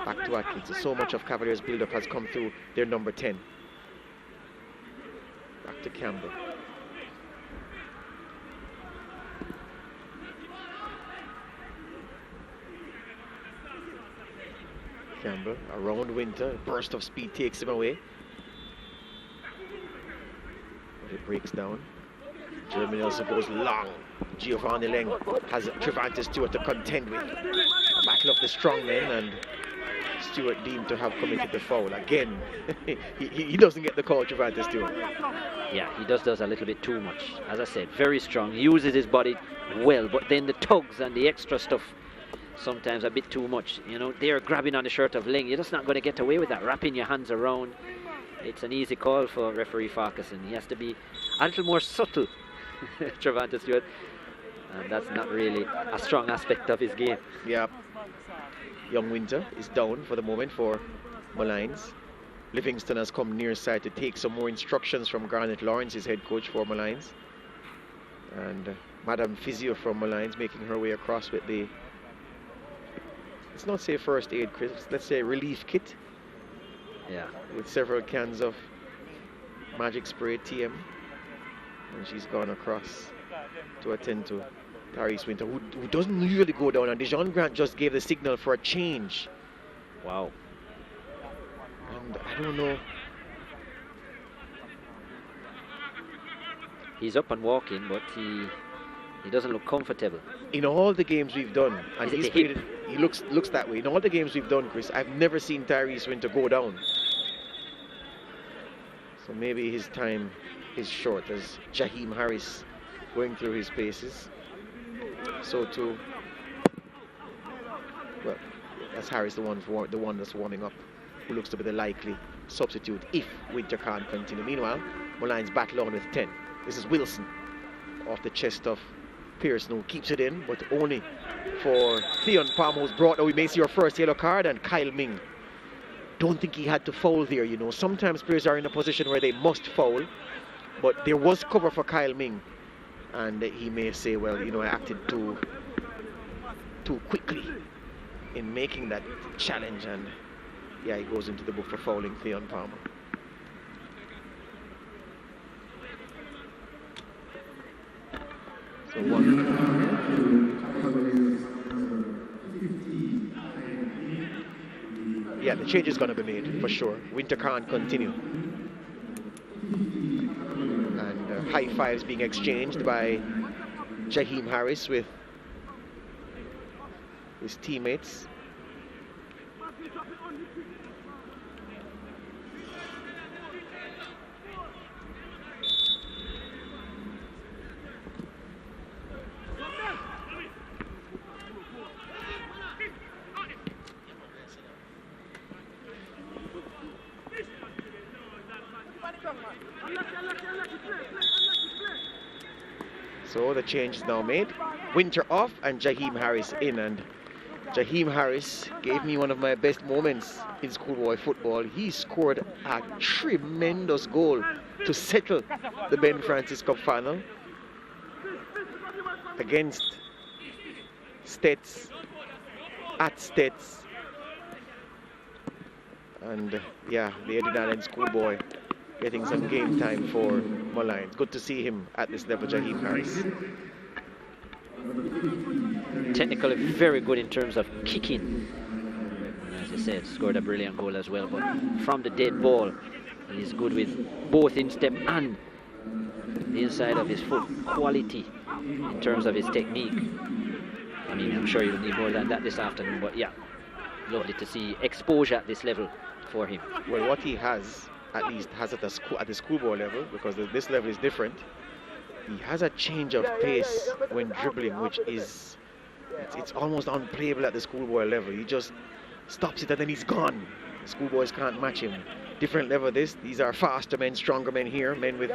back to Atkinson. So much of Cavaliers' build-up has come through their number 10. Back to Campbell. Campbell around Winter, a burst of speed takes him away. But it breaks down. Jeremy Nelson goes long. Giovanni Leng has Trevante Stewart to contend with. Battle of the strong men, and Stewart deemed to have committed the foul. Again, he doesn't get the call, Trevante Stewart. Yeah, he does a little bit too much. As I said, very strong, uses his body well, but then the tugs and the extra stuff, sometimes a bit too much. You know, they're grabbing on the shirt of Leng. You're just not going to get away with that, wrapping your hands around. It's an easy call for referee Farquharson. He has to be a little more subtle, Trevante Stewart. And that's not really a strong aspect of his game. Yeah. Young Winter is down for the moment for Molynes. Livingston has come near side to take some more instructions from Garnet Lawrence, his head coach for Molynes. And Madame Physio from Molynes making her way across with the, let's not say first aid, Chris, let's say relief kit. Yeah. With several cans of Magic Spray TM. And she's gone across to attend to Tyrese Winter, who doesn't usually go down, and Dejon Grant just gave the signal for a change. Wow. And I don't know. He's up and walking, but he doesn't look comfortable. In all the games we've done, and he looks that way. In all the games we've done, Chris, I've never seen Tyrese Winter go down. So maybe his time is short, as Jaheim Harris going through his paces. So too, well, That's Harris, the one that's warming up, who looks to be the likely substitute if Winter can't continue. Meanwhile, Molynes battle on with 10. This is Wilson off the chest of Pearson, who keeps it in, but only for Theon Palmer, who's brought out. We may see your first yellow card, and Kyle Ming. Don't think he had to foul there, you know. Sometimes players are in a position where they must foul, but there was cover for Kyle Ming, and he may say, well, you know, I acted too quickly in making that challenge, and yeah, he goes into the book for fouling Theon Palmer. So yeah, the change is going to be made for sure. Winter can't continue. And high fives being exchanged by Jaheim Harris with his teammates. So the change is now made. Winter off and Jaheim Harris in, and Jaheim Harris gave me one of my best moments in schoolboy football. He scored a tremendous goal to settle the Ben Francis Cup final against Stets, at Stets. And yeah, the Eden Island schoolboy getting some game time for Molynes. Good to see him at this level, Jaheim Harris. Technically very good in terms of kicking. As I said, scored a brilliant goal as well, but from the dead ball, he's good with both instep and the inside of his foot. Quality in terms of his technique. I mean, I'm sure you'll need more than that this afternoon, but yeah, lovely to see exposure at this level for him. Well, what he has, at least has at the schoolboy level, because this level is different, he has a change of pace when dribbling, which is, it's almost unplayable at the schoolboy level. He just stops it and then he's gone. Schoolboys can't match him. Different level these are faster men, stronger men here, men with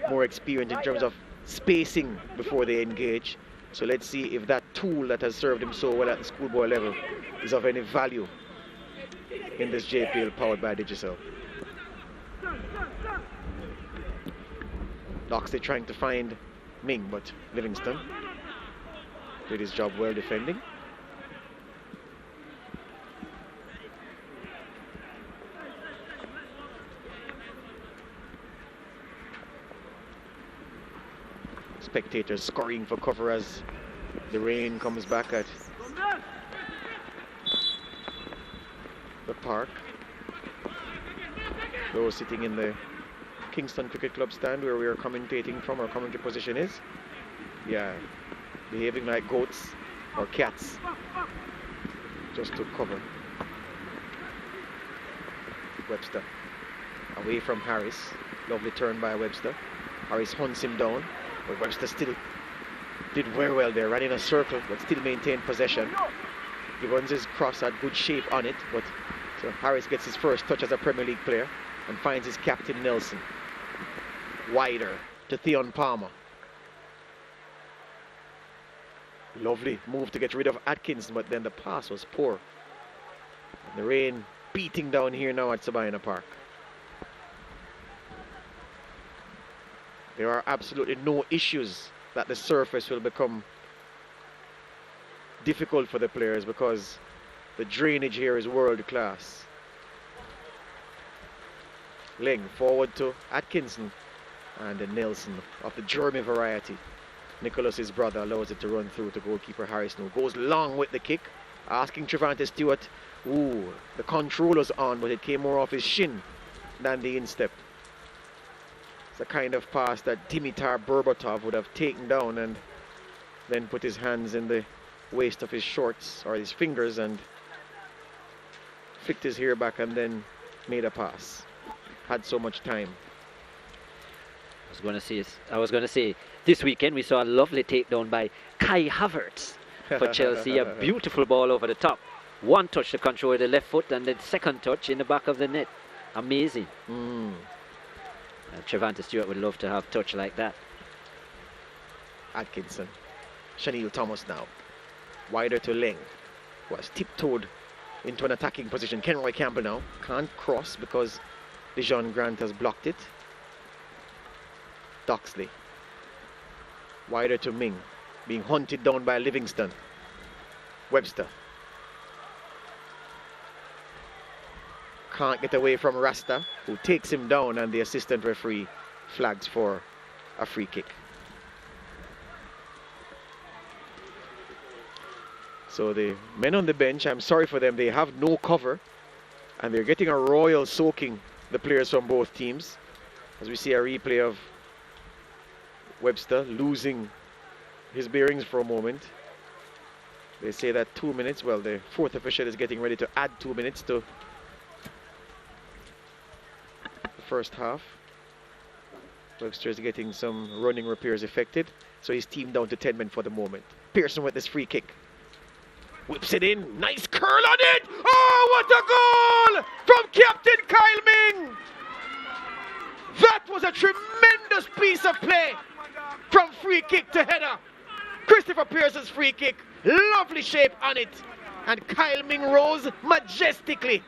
more experience in terms of spacing before they engage. So let's see if that tool that has served him so well at the schoolboy level is of any value in this JPL powered by Digicel. Loxley trying to find Ming, but Livingston did his job well defending. Spectators scurrying for cover as the rain comes back at the park. Those sitting in the Kingston Cricket Club stand where we are commentating from, our commentary position is, yeah, behaving like goats or cats just to cover. Webster away from Harris. Lovely turn by Webster. Harris hunts him down, but Webster still did very well there, ran in a circle but still maintained possession. Gibbons' cross had good shape on it, but so Harris gets his first touch as a Premier League player and finds his captain Nelson. Wider to Theon Palmer. Lovely move to get rid of Atkinson, but then the pass was poor. And the rain beating down here now at Sabina Park. There are absolutely no issues that the surface will become difficult for the players because the drainage here is world class. Ling forward to Atkinson, and then Nelson of the Jeremy variety. Nicholas's brother allows it to run through to goalkeeper Harris, who goes long with the kick, asking Trevante Stewart. Ooh, the control was on, but it came more off his shin than the instep. It's the kind of pass that Dimitar Berbatov would have taken down and then put his hands in the waist of his shorts or his fingers and flicked his hair back and then made a pass. Had so much time. I was going to say this weekend we saw a lovely takedown by Kai Havertz for Chelsea. A beautiful ball over the top One touch to control with the left foot, and then second touch in the back of the net. Amazing. Trevante Stewart would love to have touch like that. Atkinson. Shanil Thomas now. Wider to Leng, who has tiptoed into an attacking position. Kenroy Campbell now can't cross because Dijon Grant has blocked it. Doxley. Wider to Ming, being hunted down by Livingston. Webster. Can't get away from Rasta, who takes him down, and the assistant referee flags for a free kick. So the men on the bench, I'm sorry for them, they have no cover, and they're getting a royal soaking, the players from both teams, as we see a replay of Webster losing his bearings for a moment. They say that 2 minutes, well, the fourth official is getting ready to add 2 minutes to the first half. Webster is getting some running repairs effected, so he's teamed down to 10 men for the moment. Pearson with this free kick. Whips it in, nice curl on it! Oh, what a goal from Captain Kyle Ming! That was a tremendous piece of play from free kick to header. Christopher Pearson's free kick, lovely shape on it, and Kyle Ming rose majestically.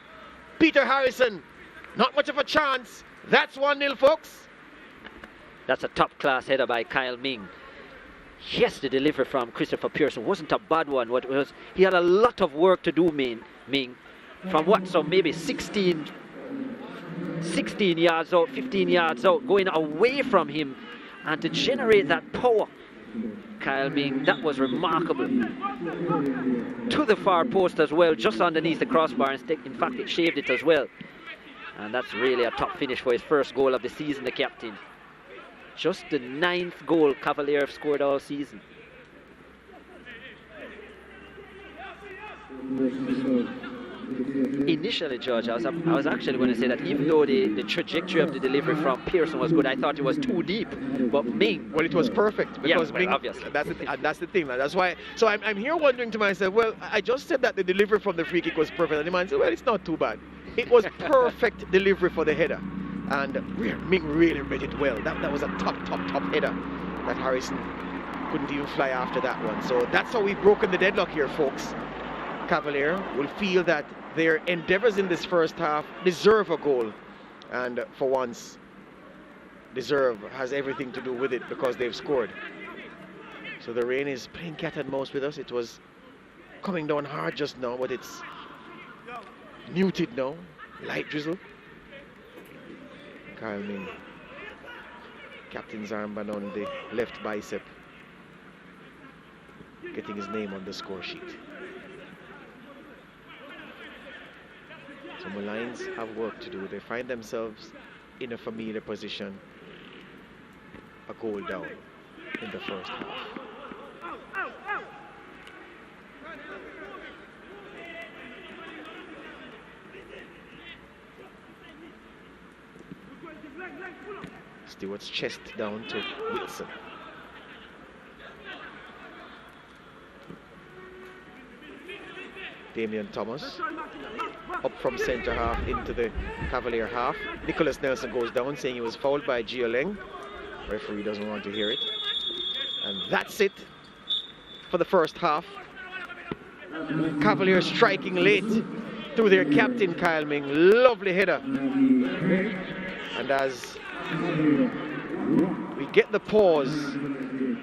Peter Harrison, not much of a chance. That's 1-0, folks. That's a top-class header by Kyle Ming. Yes, the delivery from Christopher Pearson wasn't a bad one. What was, he had a lot of work to do, Ming, from what, so maybe 16 yards out, 15 yards out, going away from him, and to generate that power. Kyle Ming, that was remarkable. To the far post as well, just underneath the crossbar. In fact, it shaved it as well. And that's really a top finish for his first goal of the season, the captain. Just the 9th goal Cavalier have scored all season. Initially, George, I was actually going to say that even though the trajectory of the delivery from Pearson was good, I thought it was too deep. But Ming, well, it was perfect because yeah, Ming, obviously. That's the thing. That's why. So I'm here wondering to myself, well, I just said that the delivery from the free kick was perfect, and the man said, well, it's not too bad. It was perfect delivery for the header. And Ming really read it well. That was a top header that Harrison couldn't even fly after that one. So that's how we've broken the deadlock here, folks. Cavalier will feel that their endeavors in this first half deserve a goal. And for once, deserve has everything to do with it because they've scored. So the rain is playing cat and mouse with us. It was coming down hard just now, but it's muted now. Light drizzle. Kyle Ming, captain's armband on the left bicep, getting his name on the score sheet. So Molynes have work to do. They find themselves in a familiar position, a goal down in the first half. Stewart's chest down to Wilson. Damian Thomas up from centre half into the Cavalier half. Nicholas Nelson goes down saying he was fouled by Gio Leng. Referee doesn't want to hear it. And that's it for the first half. Cavalier striking late through their captain Kyle Ming. Lovely header. And as we get the pause,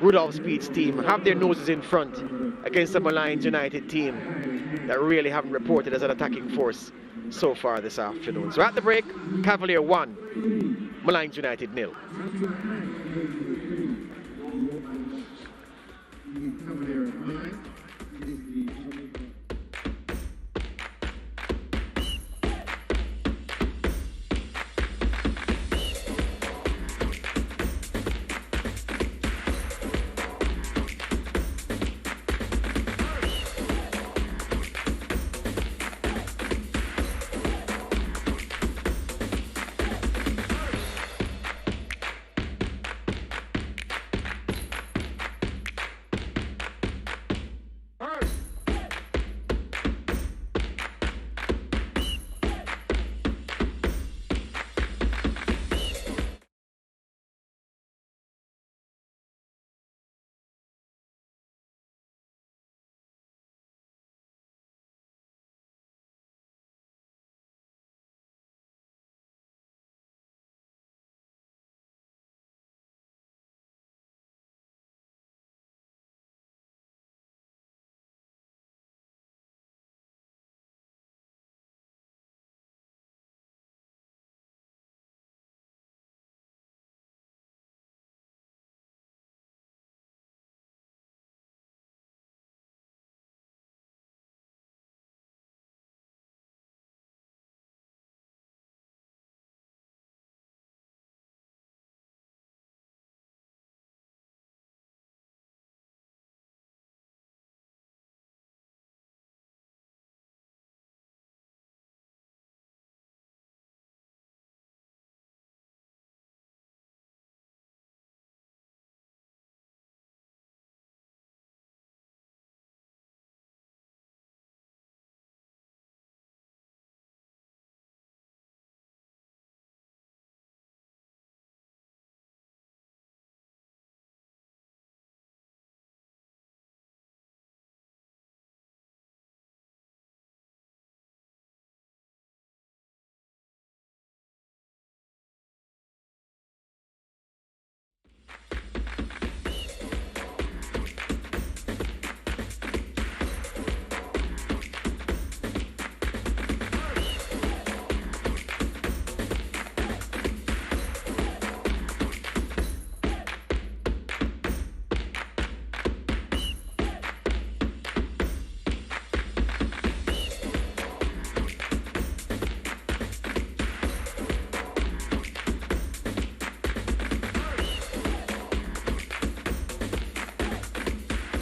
Rudolph Speed's team have their noses in front against the Molynes United team that really haven't reported as an attacking force so far this afternoon. So at the break, Cavalier 1, Molynes United 0.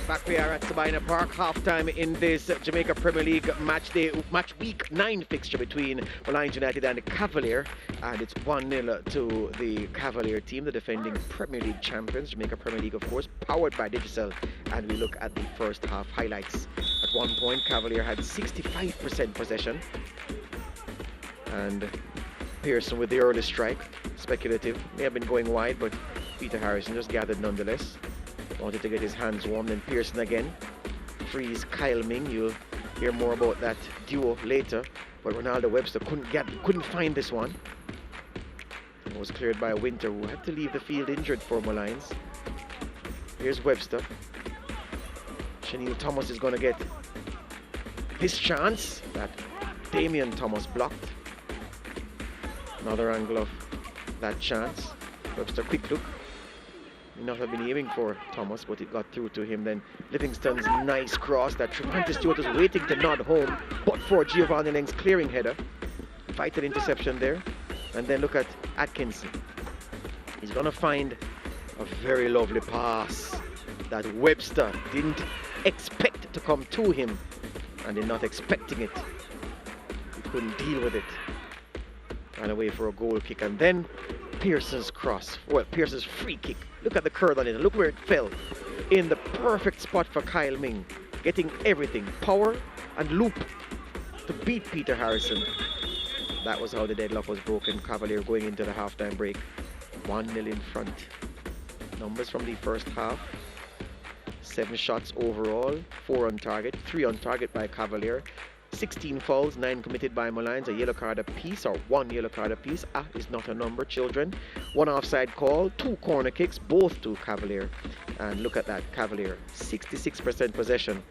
Back we are at Sabina Park, half-time in this Jamaica Premier League match week 9 fixture between Molynes United and the Cavalier, and it's 1-0 to the Cavalier team, the defending Premier League champions. Jamaica Premier League, of course, powered by Digicel, and we look at the first half highlights. At one point, Cavalier had 65% possession, and Pearson with the early strike, speculative, may have been going wide, but Peter Harrison just gathered nonetheless. Wanted to get his hands warm. Then Pearson again frees Kyle Ming. You'll hear more about that duo later, but Ronaldo Webster couldn't find this one. It was cleared by Winter, who had to leave the field injured for Molynes. Here's Webster. Chanel Thomas is going to get his chance. That Damian Thomas blocked. Another angle of that chance. Webster, quick look. May not have been aiming for Thomas, but it got through to him. Then Livingston's nice cross that Trevante Stewart was waiting to nod home, but for Giovanni Leng's clearing header. Vital interception there. And then look at Atkinson. He's going to find a very lovely pass that Webster didn't expect to come to him, and in not expecting it, he couldn't deal with it. Ran away for a goal kick, and then Pearson's cross. Well, Pearson's free kick. Look at the curve on it. Look where it fell. In the perfect spot for Kyle Ming. Getting everything. Power and loop to beat Peter Harrison. That was how the deadlock was broken. Cavalier going into the halftime break. 1-0 in front. Numbers from the first half. 7 shots overall. 4 on target. 3 on target by Cavalier. 16 fouls, 9 committed by Molynes, a yellow card apiece, or 1 yellow card apiece. Is not a number, children. 1 offside call, 2 corner kicks, both to Cavalier. And look at that, Cavalier, 66% possession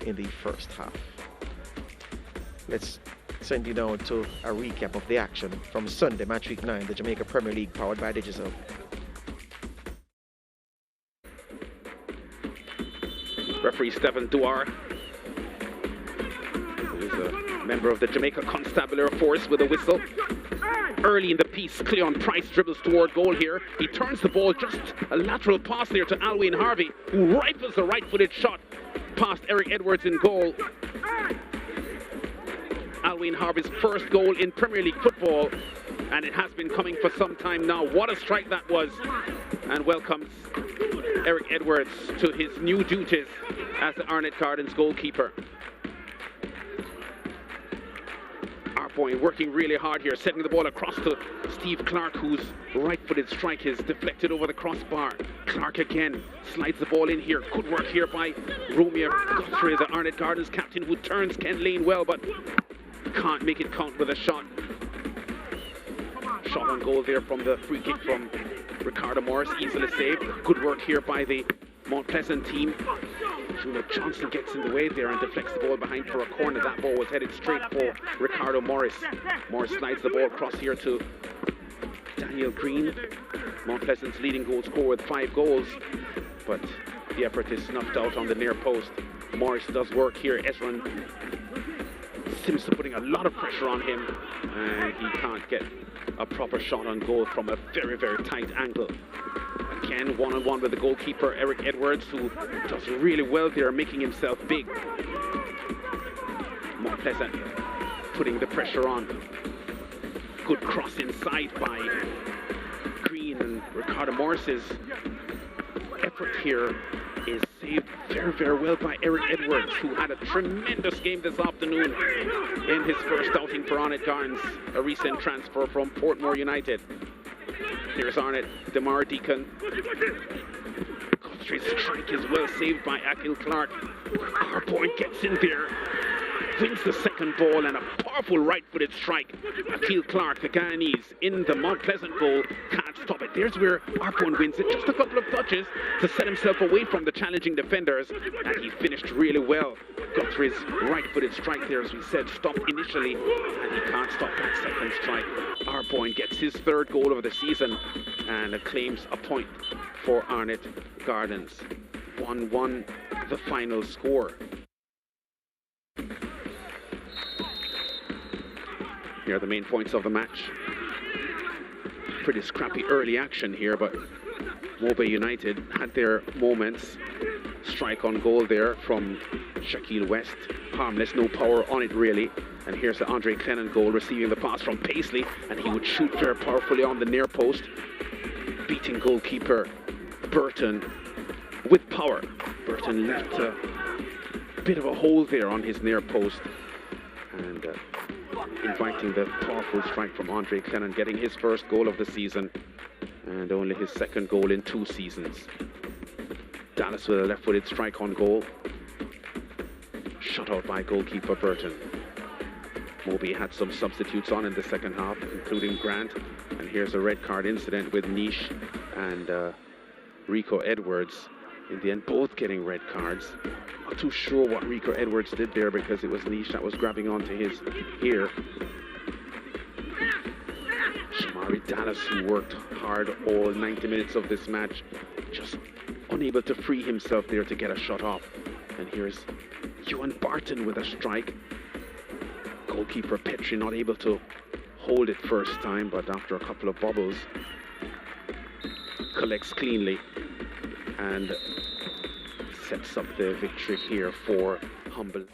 in the first half. Let's send you now to a recap of the action from Sunday, match week 9, the Jamaica Premier League, powered by Digicel. Referee Stephen Duar, a member of the Jamaica Constabulary Force, with a whistle. Early in the piece, Cleon Price dribbles toward goal here. He turns the ball, just a lateral pass there to Alwyn Harvey, who rifles a right-footed shot past Eric Edwards in goal. Alwyn Harvey's first goal in Premier League football, and it has been coming for some time now. What a strike that was, and welcomes Eric Edwards to his new duties as the Arnett Gardens goalkeeper. Arpoy working really hard here, setting the ball across to Steve Clark, whose right-footed strike is deflected over the crossbar. Clark again slides the ball in here. Good work here by Romeo Guthrie, the Arnett Gardens captain, who turns Ken Lane well, but can't make it count with a shot. Shot on goal there from the free kick from Ricardo Morris, easily saved. Good work here by the Mount Pleasant team. Juno Johnson gets in the way there and deflects the ball behind for a corner. That ball was headed straight for Ricardo Morris. Morris slides the ball across here to Daniel Green. Mount Pleasant's leading goal scorer with 5 goals, but the effort is snuffed out on the near post. Morris does work here. Ezran Simpson putting a lot of pressure on him, and he can't get a proper shot on goal from a very, very tight angle. Again, one-on-one with the goalkeeper, Eric Edwards, who does really well there, making himself big. Mount Pleasant putting the pressure on. Good cross inside by Green, and Ricardo Morris's effort here is saved very, very well by Eric Edwards, who had a tremendous game this afternoon in his first outing for Arnett Gardens, a recent transfer from Portmore United. Here's Arnett, Demar Deacon. Guthrie's strike is well saved by Akil Clark. Arpoint gets in there, wins the second ball, and a powerful right-footed strike. Akil Clark, the Guyanese, in the Mount Pleasant goal, can't stop it. There's where Arpoint wins it, just a couple of touches to set himself away from the challenging defenders, and he finished really well. Guthrie's right-footed strike there, as we said, stopped initially, and he can't stop that second strike. Arpoint gets his 3rd goal of the season and claims a point for Arnett Gardens. 1-1 the final score. Here are the main points of the match. Pretty scrappy early action here, but Mobay United had their moments. strike on goal there from Shaquille West. Harmless, no power on it really. And here's the Andre Clennon goal, receiving the pass from Paisley, and he would shoot very powerfully on the near post, beating goalkeeper Burton with power. Burton left a bit of a hole there on his near post, and inviting the powerful strike from Andre Clennon, getting his first goal of the season and only his second goal in 2 seasons. Dallas with a left-footed strike on goal, shut out by goalkeeper Burton. Moby had some substitutes on in the second half, including Grant, and here's a red card incident with Niche and Rico Edwards. In the end, both getting red cards. Not too sure what Rico Edwards did there, because it was Niche that was grabbing onto his ear. Shamari Dallas, who worked hard all 90 minutes of this match, just unable to free himself there to get a shot off. And here's Ewan Barton with a strike. Goalkeeper Petrie not able to hold it first time, but after a couple of bobbles, collects cleanly and sets up the victory here for Humble.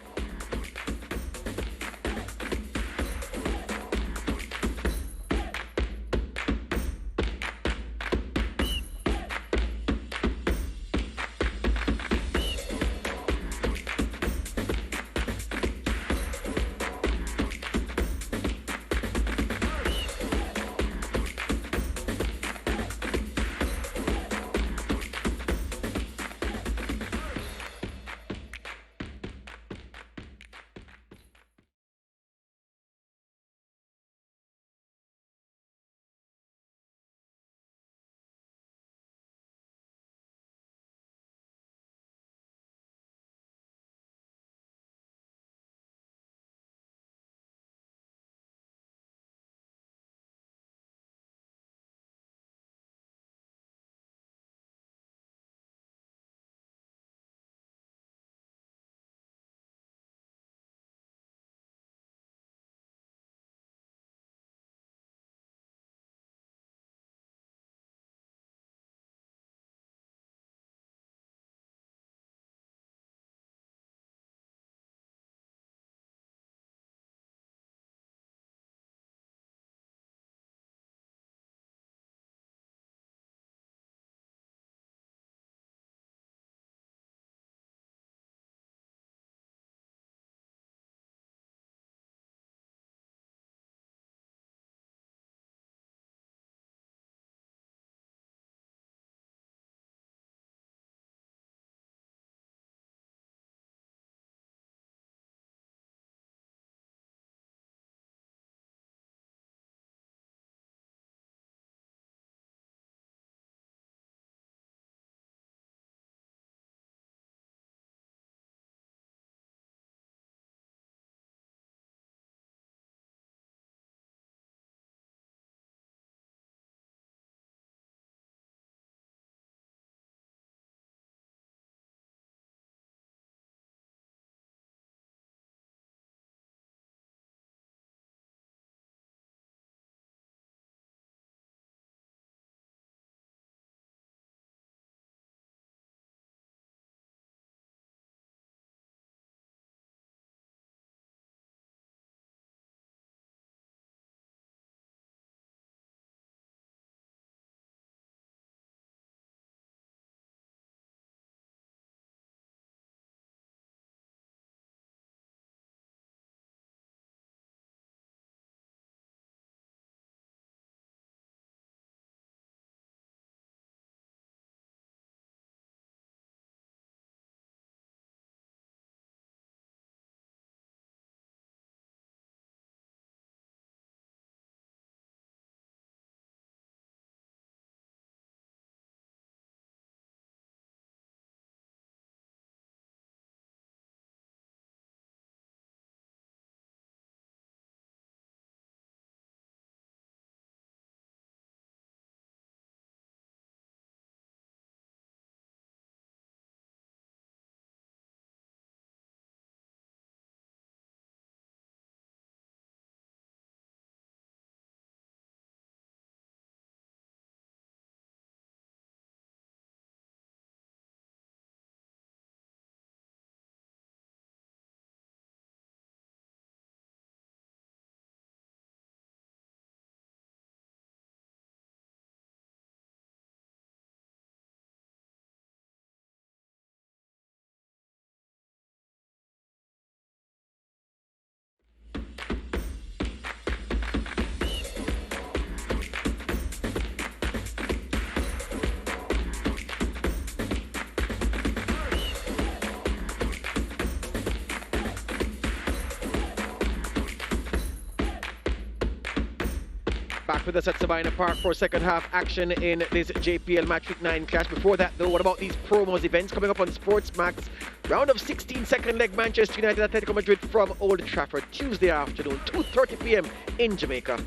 Back with us at Sabina Park for second half action in this JPL Match Week 9 clash. Before that though, what about these promos events coming up on SportsMax? Round of 16 second leg Manchester United Atletico Madrid from Old Trafford, Tuesday afternoon, 2:30 p.m. in Jamaica.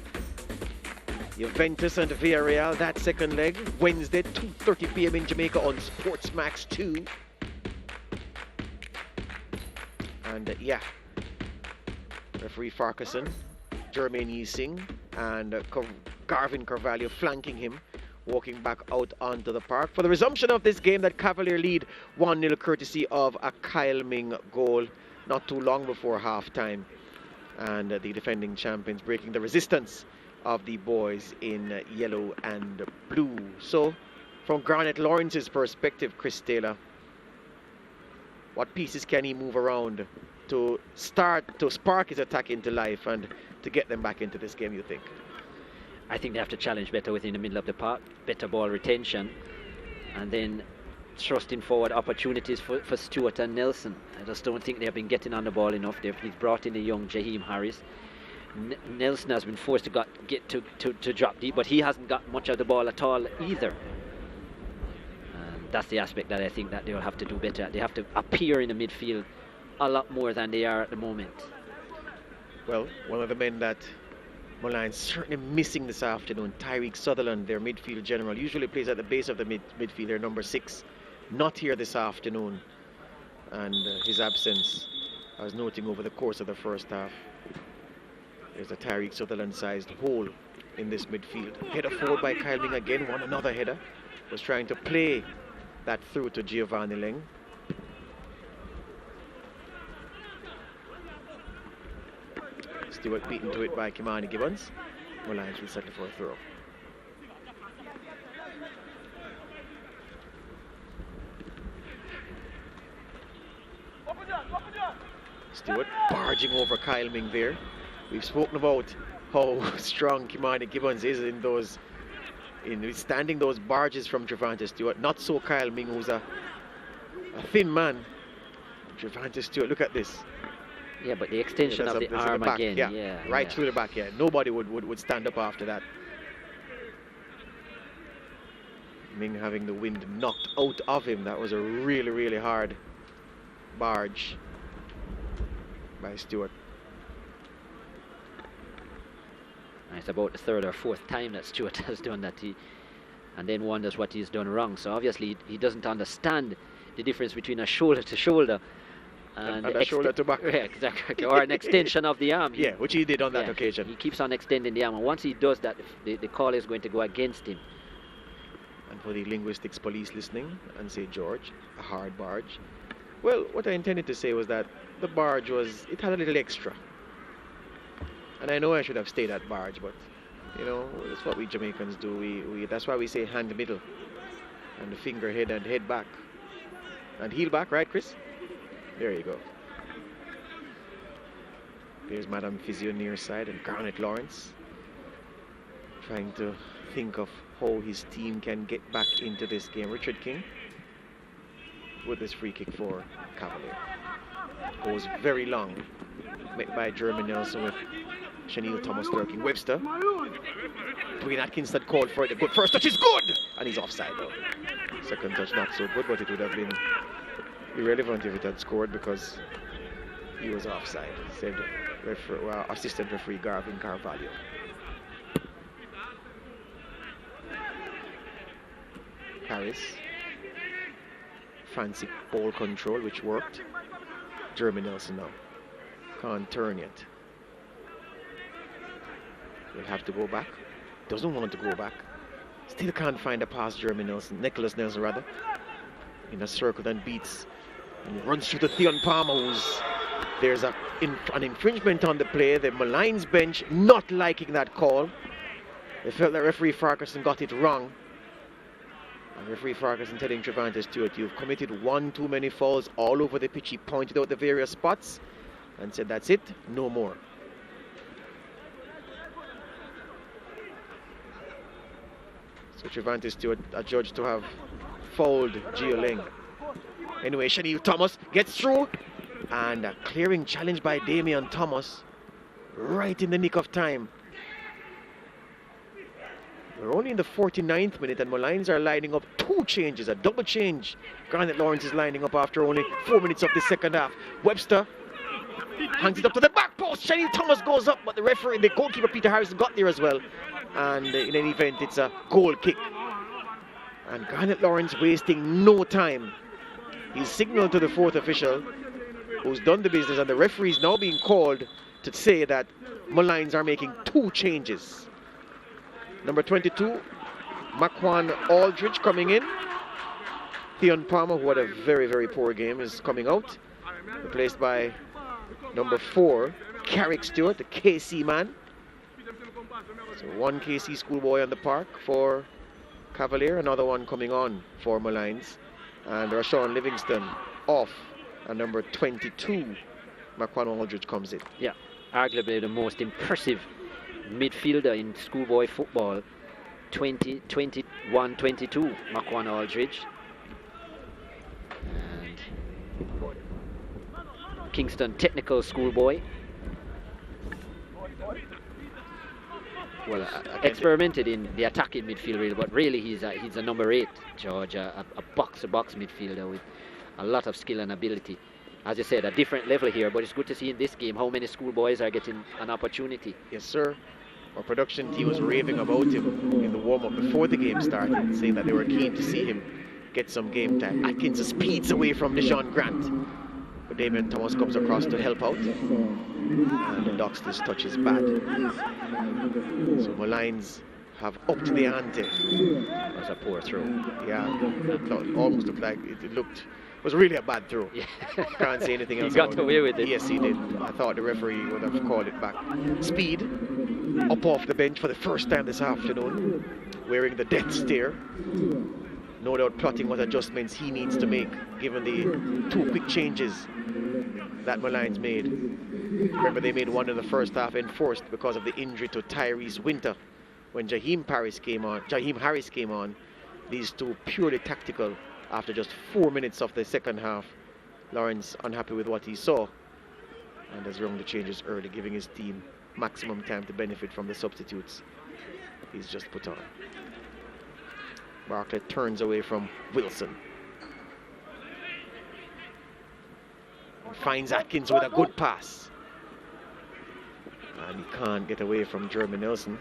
Juventus and Villarreal, that second leg, Wednesday, 2:30 p.m. in Jamaica on SportsMax 2. And yeah, referee Farquharson, Jermaine Yising, and Garvin Carvalho flanking him, walking back out onto the park for the resumption of this game that Cavalier lead 1-0 courtesy of a Kyle Ming goal not too long before half-time. And the defending champions breaking the resistance of the boys in yellow and blue. So, from Garnet Lawrence's perspective, Chris Taylor, what pieces can he move around to spark his attack into life and to get them back into this game, you think? I think they have to challenge better within the middle of the park, better ball retention, and then thrusting forward opportunities for Stewart and Nelson. I just don't think they've been getting on the ball enough. He's brought in the young Jaheim Harris. Nelson has been forced to get to drop deep, but he hasn't got much of the ball at all either. And that's the aspect that I think that they'll have to do better. They have to appear in the midfield a lot more than they are at the moment. Well, one of the men that Molynes certainly missing this afternoon, Tyreek Sutherland, their midfield general, usually plays at the base of the midfield, their number 6, not here this afternoon. And his absence, I was noting over the course of the first half. There's a Tyreek Sutherland-sized hole in this midfield. Header forward by Kyle Ming again, another header. Was trying to play that through to Giovanni Leng. Stewart beaten to it by Kimani Gibbons. Molynes will settle for a throw. Stewart barging over Kyle Ming there. We've spoken about how strong Kimani Gibbons is in withstanding those barges from Trevante Stewart. Not so Kyle Ming, who's a thin man. Trevante Stewart, look at this. Yeah, but the extension of the arm again. Yeah, right through the back, yeah. Nobody would stand up after that. Ming having the wind knocked out of him. That was a really, really hard barge by Stewart. It's about the third or fourth time that Stewart has done that, and then wonders what he's done wrong. So obviously he doesn't understand the difference between a shoulder to shoulder and a shoulder to back. Yeah, exactly. Or an extension of the arm. Yeah, which he did on that occasion. He keeps on extending the arm, and once he does that, the call is going to go against him. And for the linguistics police listening and say, George, a hard barge. Well, what I intended to say was that the barge it had a little extra. And I know I should have stayed at barge, but you know, that's what we Jamaicans do. That's why we say hand middle and the finger head and head back and heel back, right, Chris? There you go. There's Madame Physio near side and Garnet Lawrence trying to think of how his team can get back into this game. Richard King with this free kick for Cavalier. Goes very long, met by Jeremy Nelson with Chanel Thomas lurking. Webster. Dwayne Atkins had called for it. The good first touch is good! And he's offside though. Second touch not so good, but it would have been irrelevant if it had scored because he was offside, said assistant referee Garvin Carvalho. Harris. Fancy ball control, which worked. Jeremy Nelson now. Can't turn yet. Will have to go back. Doesn't want to go back. Still can't find a pass, Jeremy Nelson. Nicholas Nelson, rather. In a circle, then beats and runs through to Theon Palmer, there's an infringement on the play. The Molynes bench not liking that call. They felt that referee Farquharson got it wrong. And referee Farquharson telling Trevante Stewart, you've committed one too many fouls all over the pitch. He pointed out the various spots and said, that's it, no more. So Trevante Stewart adjudged to have fouled Gio Leng. Anyway, Chanel Thomas gets through, and a clearing challenge by Damian Thomas right in the nick of time. We're only in the 49th minute and Molynes are lining up 2 changes, a double change. Garnet Lawrence is lining up after only 4 minutes of the second half. Webster hangs it up to the back post. Shani Thomas goes up, but the referee, the goalkeeper Peter Harrison got there as well. And in any event, it's a goal kick. And Garnet Lawrence wasting no time. He's signaled to the 4th official, who's done the business, and the referee is now being called to say that Molynes are making 2 changes. Number 22, Makwan Aldridge coming in. Theon Palmer, who had a very, very poor game, is coming out. Replaced by number 4, Carrick Stewart, the KC man. So 1 KC schoolboy on the park for Cavalier, another one coming on for Molynes. And Rashawn Livingston off, and number 22, Makwan Aldridge comes in. Yeah, arguably the most impressive midfielder in schoolboy football. 21-22, Makwan Aldridge. And Kingston Technical schoolboy. Well, experimented in the attacking midfield, really, but really he's a number 8, George, a box-to-box midfielder with a lot of skill and ability. As you said, a different level here, but it's good to see in this game how many schoolboys are getting an opportunity. Yes, sir. Our production team was raving about him in the warm-up before the game started, saying that they were keen to see him get some game time. Atkins speeds away from Deshaun Grant, but Damien Thomas comes across to help out, and the Doxter's touch is bad. So Molynes have upped the ante. That's a poor throw. Yeah, almost looked like it was really a bad throw. Yeah. Can't say anything else. He got away with it. Yes, he did. I thought the referee would have called it back. Speed up off the bench for the first time this afternoon, wearing the death stare. No doubt plotting what adjustments he needs to make, given the 2 quick changes that Molynes made. Remember, they made one in the first half enforced because of the injury to Tyrese Winter. When Jaheim Harris came on, these 2 purely tactical after just 4 minutes of the second half. Lawrence unhappy with what he saw and has rung the changes early, giving his team maximum time to benefit from the substitutes he's just put on. Barclay turns away from Wilson. And finds Atkins with a good pass. And he can't get away from Jeremy Nelson.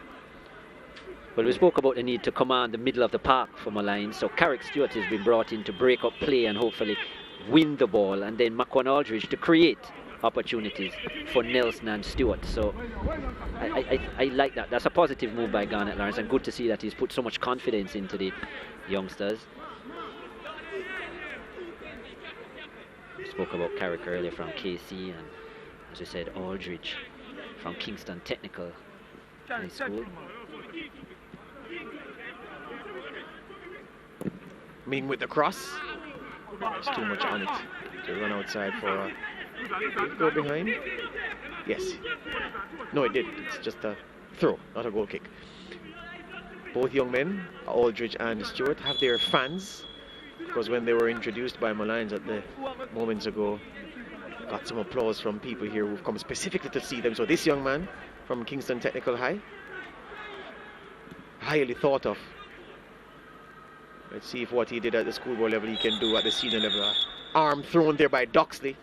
Well, we spoke about the need to command the middle of the park for Molynes, so Carrick Stewart has been brought in to break up play and hopefully win the ball, and then Makwan Aldridge to create opportunities for Nelson and Stewart. So I like that. That's a positive move by Garnet Lawrence, and good to see that he's put so much confidence into the youngsters. We spoke about Carrick earlier from KC, and as I said, Aldridge from Kingston Technical High School. Ming with the cross. There's too much on it to run outside for a... Did it go behind? Yes. No, it did. It's just a throw, not a goal kick. Both young men, Aldridge and Stewart, have their fans, because when they were introduced by Molynes at the moments ago, got some applause from people here who've come specifically to see them. So this young man from Kingston Technical High, highly thought of. Let's see if what he did at the schoolboy level he can do at the senior level. Arm thrown there by Doxley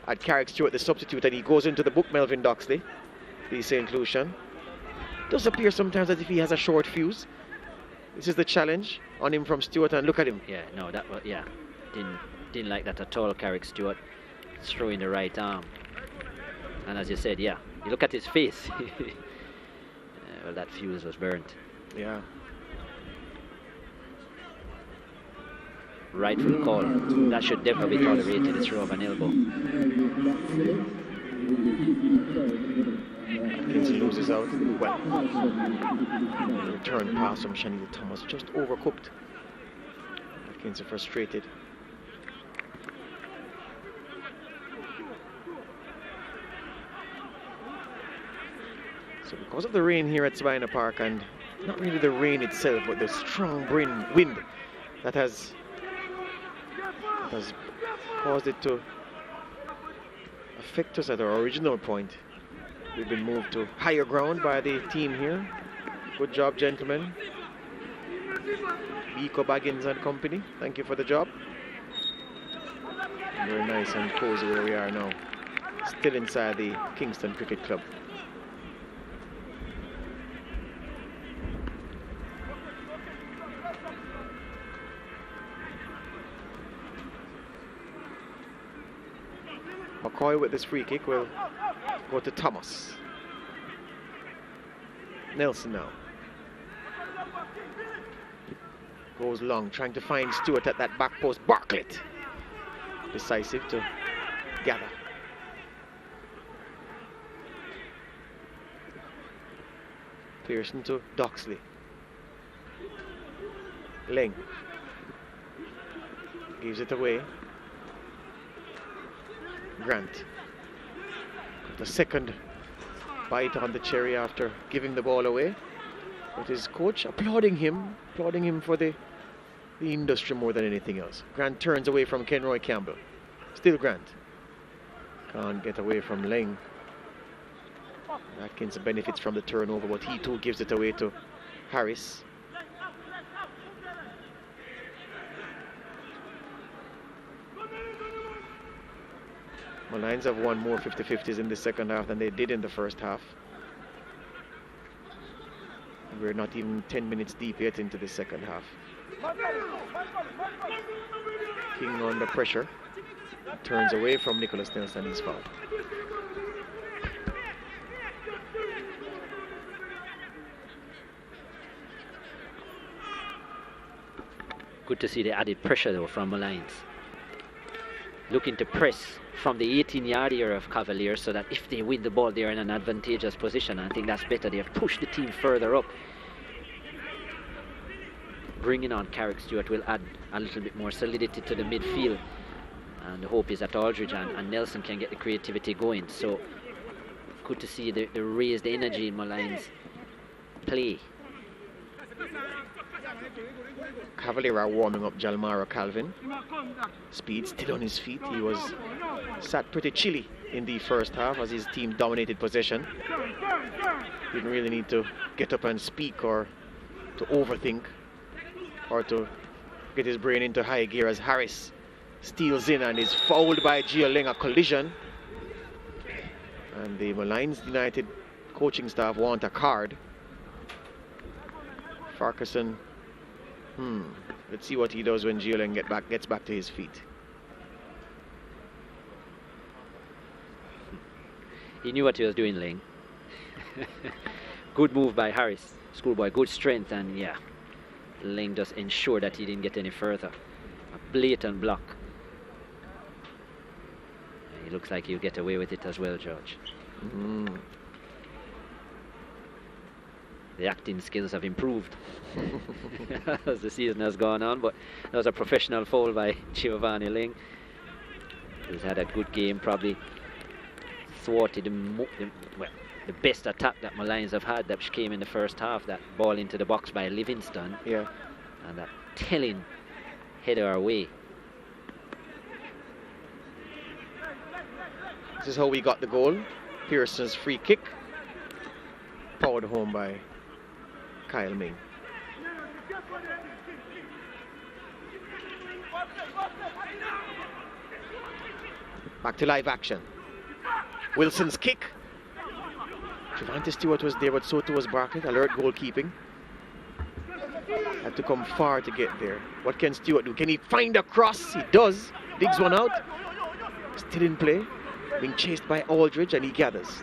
at Carrick Stewart, the substitute, and he goes into the book, Melvin Doxley, the St. Lucian. Does appear sometimes as if he has a short fuse. This is the challenge on him from Stewart, and look at him. Yeah, no, that was, yeah, didn't like that at all. Carrick Stewart throwing the right arm, and as you said, yeah, you look at his face. Well, that fuse was burnt. Yeah. Rightful call. That should definitely be tolerated. The throw of an elbow. Atkins loses out. Well, return pass from Shani Thomas, just overcooked. Atkins are frustrated. So because of the rain here at Sabina Park, and not really the rain itself, but the strong wind that has caused it to affect us at our original point. We've been moved to higher ground by the team here. Good job, gentlemen. Biko Baggins and company, thank you for the job. Very nice and cozy where we are now. Still inside the Kingston Cricket Club. McCoy with this free kick will go to Thomas. Nelson now. Goes long, trying to find Stewart at that back post. Bartlett. Decisive to gather. Pearson to Doxley. Ling. Gives it away. Grant. The second bite on the cherry after giving the ball away. But his coach applauding him for the industry more than anything else. Grant turns away from Kenroy Campbell. Still Grant. Can't get away from Ling. Atkins benefits from the turnover, but he too gives it away to Harris. Molynes have won more 50-50s in the second half than they did in the first half. We're not even 10 minutes deep yet into the second half. King under pressure. Turns away from Nicholas Nelson, he's fouled. Good to see the added pressure though from Molynes. Looking to press from the 18-yard area of Cavalier so that if they win the ball, they're in an advantageous position. I think that's better. They have pushed the team further up. Bringing on Carrick Stewart will add a little bit more solidity to the midfield. And the hope is that Aldridge and Nelson can get the creativity going. So good to see the raised energy in Molynes play. Cavalier are warming up Jalmaro Calvin. Speed still on his feet. He was sat pretty chilly in the first half as his team dominated possession. Didn't really need to get up and speak or to overthink or to get his brain into high gear as Harris steals in and is fouled by Gio Ling, a collision. And the Molynes United coaching staff want a card. Farquharson, let's see what he does when Gio Ling gets back to his feet. He knew what he was doing, Ling. Good move by Harris. Schoolboy, good strength, and yeah, Ling just ensured that he didn't get any further. A blatant block. He looks like he'll get away with it as well, George. The acting skills have improved as the season has gone on, but that was a professional foul by Giovanni Ling, who's had a good game, probably thwarted the best attack that Molynes have had, that came in the first half, that ball into the box by Livingston. Yeah. And that telling header away. This is how we got the goal. Pearson's free kick, powered home by Kyle Ming. Back to live action. Wilson's kick. Javante Stewart was there, but so too was Bartlett. Alert goalkeeping. Had to come far to get there. What can Stewart do? Can he find a cross? He does. Digs one out. Still in play. Being chased by Aldridge, and he gathers.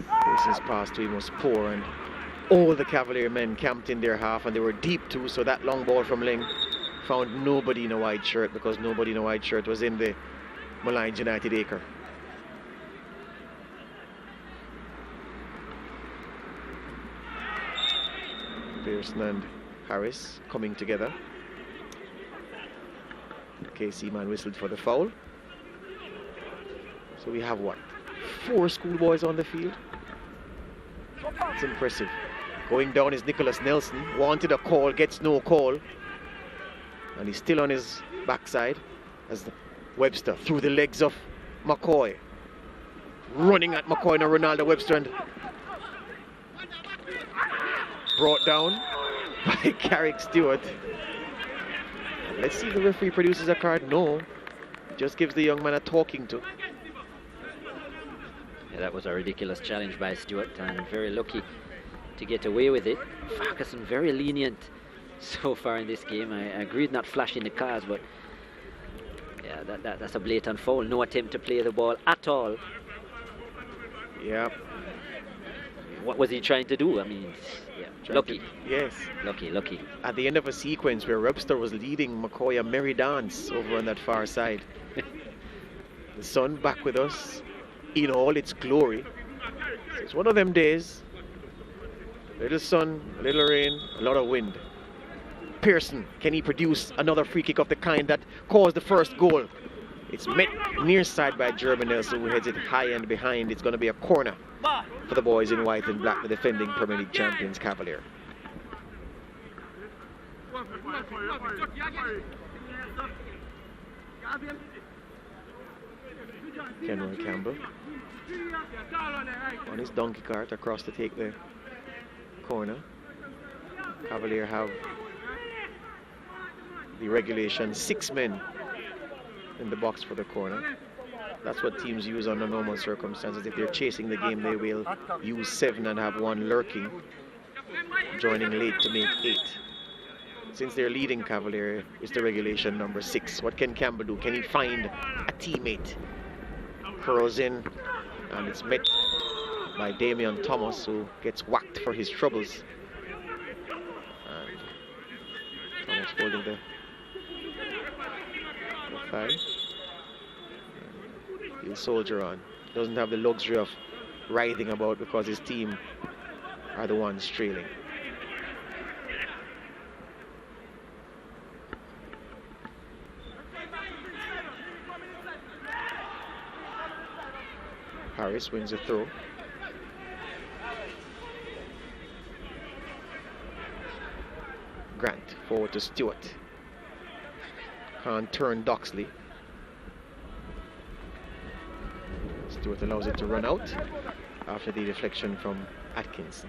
Pearson's pass to him was poor, and all the Cavalier men camped in their half, and they were deep too, so that long ball from Ling found nobody in a white shirt, because nobody in a white shirt was in the Molynes United acre. Pearson and Harris coming together. KC man whistled for the foul. So we have what? 4 schoolboys on the field. It's impressive. Going down is Nicholas Nelson. Wanted a call, gets no call. And he's still on his backside as Webster through the legs of McCoy. Running at McCoy, now Ronaldo Webster, and brought down by Carrick Stewart. Let's see if the referee produces a card. No, just gives the young man a talking to. Yeah, that was a ridiculous challenge by Stewart, and very lucky to get away with it. Farquharson very lenient so far in this game. I agreed not flashing the cards, but yeah, that's a blatant foul. No attempt to play the ball at all. Yeah. What was he trying to do? I mean, yeah, lucky. Yes. Lucky. At the end of a sequence where Webster was leading McCoy a merry dance over on that far side. The sun back with us in all its glory. So it's one of them days. Little sun, a little rain, a lot of wind. Pearson, can he produce another free kick of the kind that caused the first goal? It's met near side by Jeremy Nelson, who heads it high and behind. It's going to be a corner for the boys in white and black, the defending Premier League champions, Cavalier. Kenroy Campbell on his donkey cart across to take the corner. Cavalier have the regulation 6 men in the box for the corner. That's what teams use under normal circumstances. If they're chasing the game, they will use 7 and have 1 lurking, joining late to make 8. Since they're leading Cavalier, it's the regulation number 6. What can Campbell do? Can he find a teammate? Curls in, and it's met by Damian Thomas, who gets whacked for his troubles. And Thomas holding the thigh. He'll soldier on. Doesn't have the luxury of writhing about because his team are the ones trailing. Harris wins a throw. Grant forward to Stewart. Can't turn Doxley. Stewart allows it to run out after the deflection from Atkinson.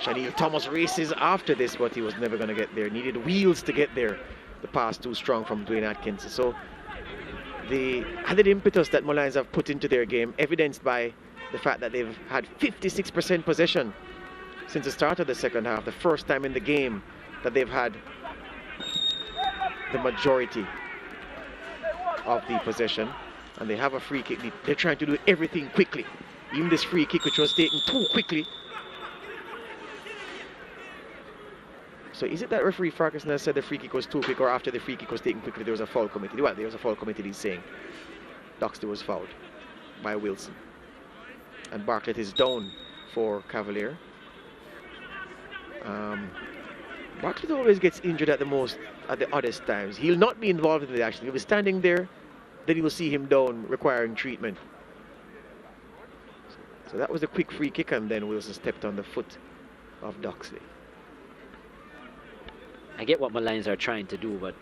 Shanil Thomas races after this, but he was never going to get there. Needed wheels to get there. The pass too strong from Dwayne Atkinson. So the added impetus that Molynes have put into their game, evidenced by the fact that they've had 56% possession since the start of the second half. The first time in the game that they've had the majority of the possession. And they have a free kick. They're trying to do everything quickly. Even this free kick, which was taken too quickly. So is it that referee Farquharson has said the free kick was too quick, or after the free kick was taken quickly there was a foul committed? Well, there was a foul committed, he's saying. Doxley was fouled by Wilson. And Bartlett is down for Cavalier. Bartlett always gets injured at the oddest times. He'll not be involved in the action. He'll be standing there, then you will see him down requiring treatment. So that was a quick free kick, and then Wilson stepped on the foot of Doxley. I get what Molynes are trying to do, but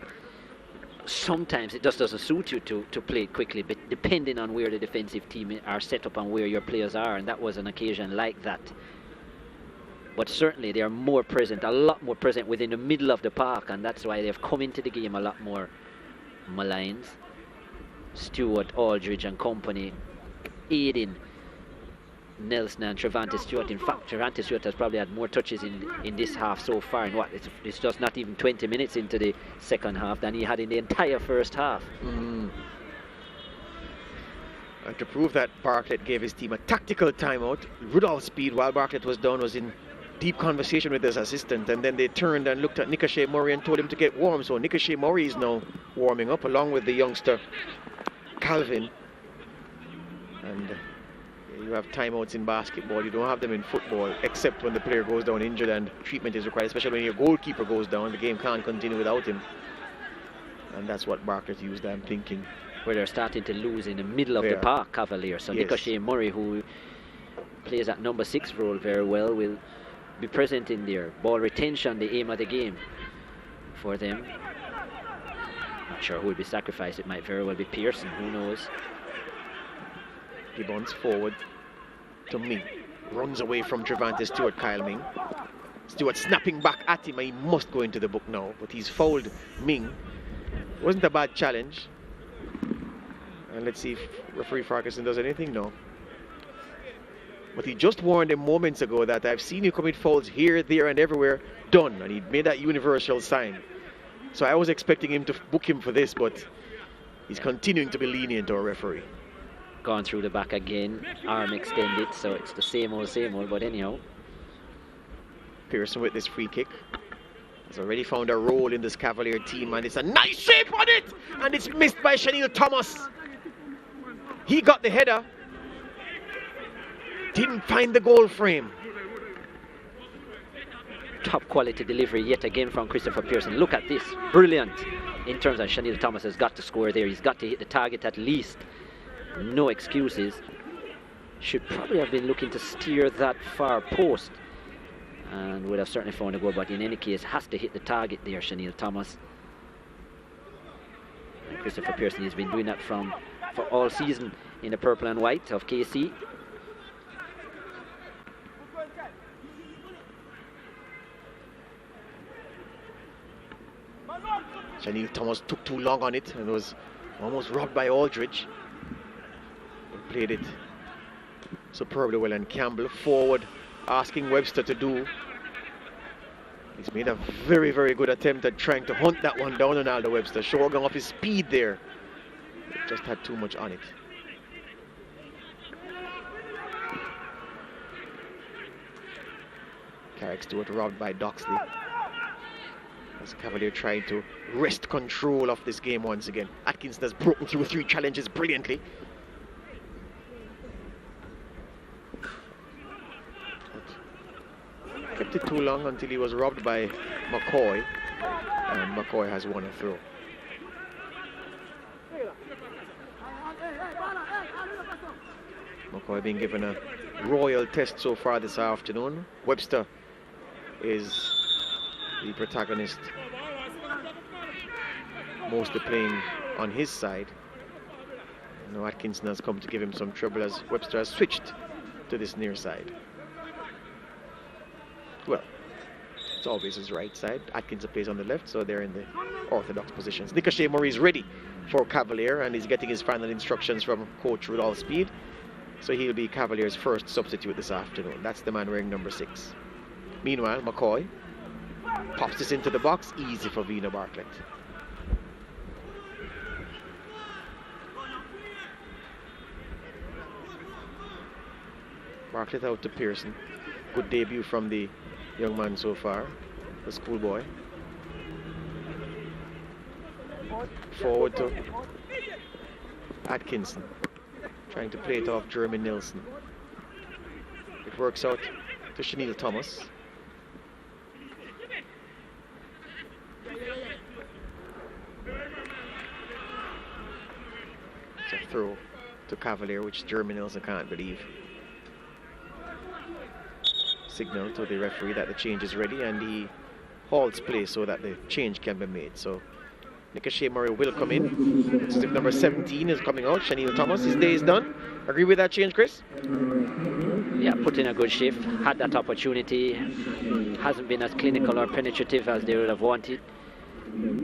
sometimes it just doesn't suit you to play it quickly, but depending on where the defensive team are set up and where your players are, and that was an occasion like that. But certainly they are more present, a lot more present within the middle of the park, and that's why they've come into the game a lot more. Molynes, Stewart, Aldridge and company aiding Nelson and Trevante Stewart. In fact, Trevante Stewart has probably had more touches in this half so far. And it's just not even 20 minutes into the second half than he had in the entire first half. And to prove that, Bartlett gave his team a tactical timeout. Rudolph Speed, while Bartlett was down, was in deep conversation with his assistant, and then they turned and looked at Nicochet Murray and told him to get warm. So Nicochet Murray is now warming up along with the youngster Calvin. And you have timeouts in basketball. You don't have them in football, except when the player goes down injured and treatment is required, especially when your goalkeeper goes down. The game can't continue without him. And that's what Bartlett used, I'm thinking. Where they're starting to lose in the middle of the park, Cavalier. So yes. Nicochet Murray, who plays that number 6 role very well, will be present in there. Ball retention, the aim of the game for them. Not sure who will be sacrificed. It might very well be Pearson. Who knows? Gibbons forward to Ming. Runs away from Trevante Stewart, Kyle Ming. Stewart snapping back at him. He must go into the book now, but he's fouled Ming. Wasn't a bad challenge. And let's see if referee Farquharson does anything. No. But he just warned him moments ago that I've seen you commit fouls here, there, and everywhere. Done. And he made that universal sign. So I was expecting him to book him for this, but he's continuing to be lenient to a referee. Gone through the back again, arm extended, so it's the same old, but anyhow. Pearson with this free kick has already found a role in this Cavalier team, and it's a nice shape on it, and it's missed by Chanel Thomas. He got the header, didn't find the goal frame. Top quality delivery yet again from Christopher Pearson. Look at this, brilliant. In terms of Chanel Thomas has got to score there. He's got to hit the target at least. No excuses. Should probably have been looking to steer that far post and would have certainly found a goal, but in any case has to hit the target there, Chanel Thomas. And Christopher Pearson has been doing that for all season in the purple and white of KC. Chanel Thomas took too long on it and was almost robbed by Aldridge. Played it superbly well, and Campbell forward asking Webster to do. He's made a very, very good attempt at trying to hunt that one down on Aldo Webster, showing off his speed there. It just had too much on it. Carrick Stewart robbed by Doxley. As Cavalier trying to wrest control of this game once again. Atkinson has broken through 3 challenges brilliantly. Kept it too long until he was robbed by McCoy, and McCoy has won a throw. McCoy being given a royal test so far this afternoon. Webster is the protagonist, mostly playing on his side. Now Atkinson has come to give him some trouble as Webster has switched to this near side. Well, it's always his right side. Atkinson plays on the left, so they're in the orthodox positions. Ricochet Murray is ready for Cavalier, and he's getting his final instructions from coach Rudolph Speed. So he'll be Cavalier's first substitute this afternoon. That's the man wearing number 6. Meanwhile, McCoy pops this into the box. Easy for Vina Bartlett. Bartlett out to Pearson. Good debut from the young man so far, the schoolboy. Forward to Atkinson, trying to play it off Jeremy Nelson. It works out to Chanel Thomas. It's a throw to Cavalier, which Jeremy Nelson can't believe. Signal to the referee that the change is ready, and he halts play so that the change can be made. So Ricochet Murray will come in. Stiff number 17 is coming out. Chanel Thomas, his day is done. Agree with that change, Chris? Yeah, put in a good shift. Had that opportunity. Hasn't been as clinical or penetrative as they would have wanted.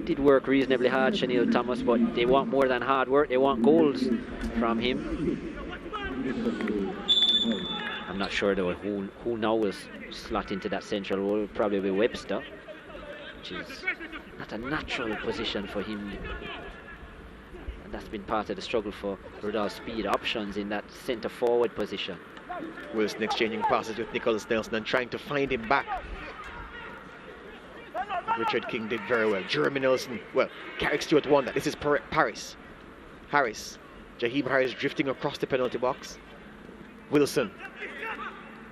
Did work reasonably hard, Chanel Thomas, but they want more than hard work. They want goals from him. I'm not sure though who now will slot into that central role. Probably be Webster, which is not a natural position for him. And that's been part of the struggle for Rudolph Speed. Options in that centre forward position. Wilson exchanging passes with Nicholas Nelson and trying to find him back. Richard King did very well. Jeremy Nelson, well, Carrick Stewart won that. This is Paris. Harris. Jaheim Harris drifting across the penalty box. Wilson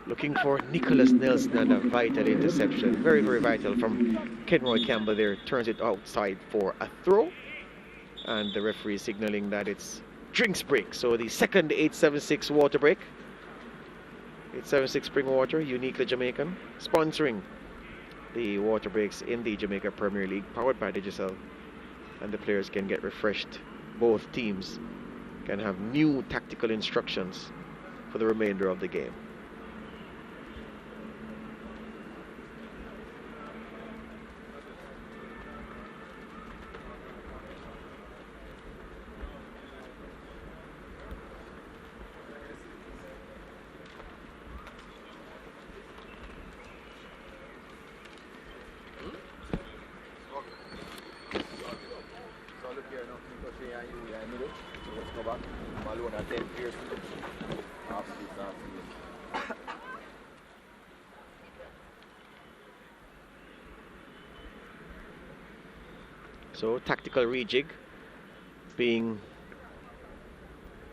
looking for Nicholas Nelson, and a vital interception. Very, very vital from Kenroy Campbell there. Turns it outside for a throw. And the referee is signaling that it's drinks break. So the second 876 water break. 876 Spring Water, uniquely Jamaican, sponsoring the water breaks in the Jamaica Premier League, powered by Digicel. and the players can get refreshed. Both teams can have new tactical instructions for the remainder of the game. So tactical rejig being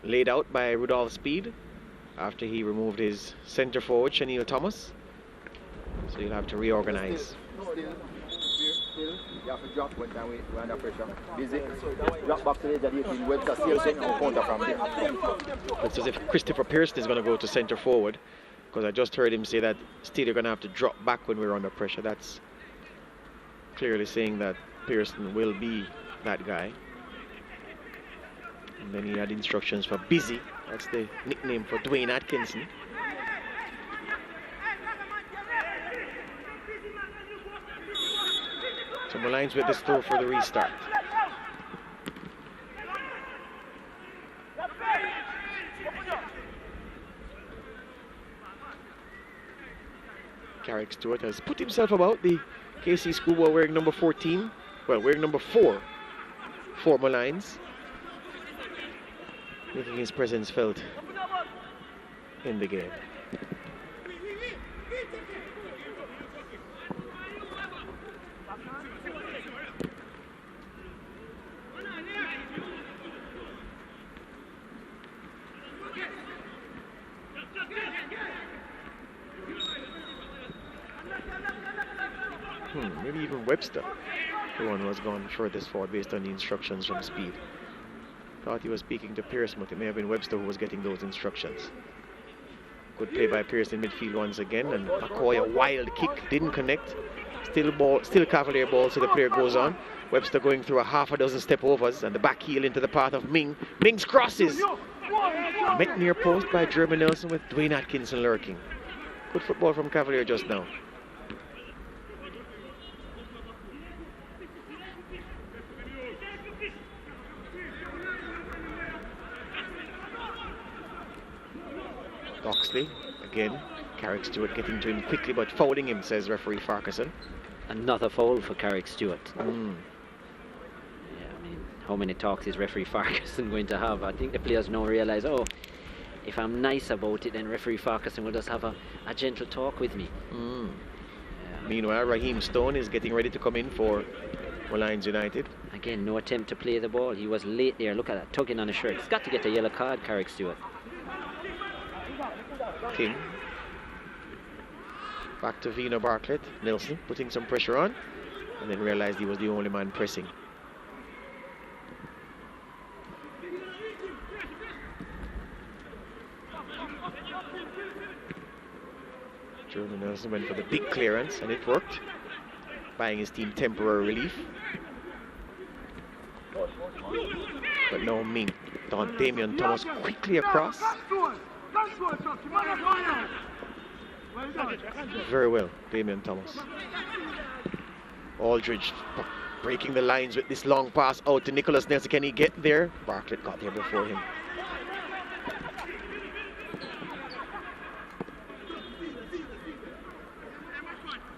laid out by Rudolph Speed after he removed his centre forward Shaniel Thomas. So you'll have to reorganize. You have to drop when we're under pressure. Busy. Drop back to the edge of the 18. Webster same thing and counter from there. It's as if Christopher Pearson is going to go to centre forward, because I just heard him say that still you're going to have to drop back when we're under pressure. That's clearly saying that Pearson will be that guy. And then he had instructions for Busy. That's the nickname for Dwayne Atkinson. So Molynes with this throw for the restart. Carrick Stewart has put himself about the KC Schoolboy wearing number 14. Well, wearing number 4 for Molynes, making his presence felt in the game. Maybe even Webster, the one who has gone furthest forward based on the instructions from Speed. Thought he was speaking to Pearson, but it may have been Webster who was getting those instructions. Good play by Pearson in midfield once again, and McCoy, a wild kick, didn't connect. Still Cavalier ball, so the player goes on. Webster going through a half a dozen step overs and the back heel into the path of Ming. Ming's crosses met near post by Jeremy Nelson with Dwayne Atkinson lurking. Good football from Cavalier just now. Oxley, again, Carrick Stewart getting to him quickly but fouling him, says referee Farquharson. Another foul for Carrick Stewart. Yeah, I mean, how many talks is referee Farquharson going to have? I think the players now realize, oh, if I'm nice about it, then referee Farquharson will just have a gentle talk with me. Yeah. Meanwhile, Raheem Stone is getting ready to come in for Molynes United. Again, no attempt to play the ball. He was late there. Look at that, tugging on his shirt. He's got to get a yellow card, Carrick Stewart. King. Back to Vino Bartlett. Nelson putting some pressure on, and then realized he was the only man pressing. Jeremy Nelson went for the big clearance, and it worked, buying his team temporary relief. But no Ming. Damian Thomas quickly across. Very well, Damian Thomas. Aldridge breaking the lines with this long pass out to Nicholas Nelson. Can he get there? Bartlett got there before him.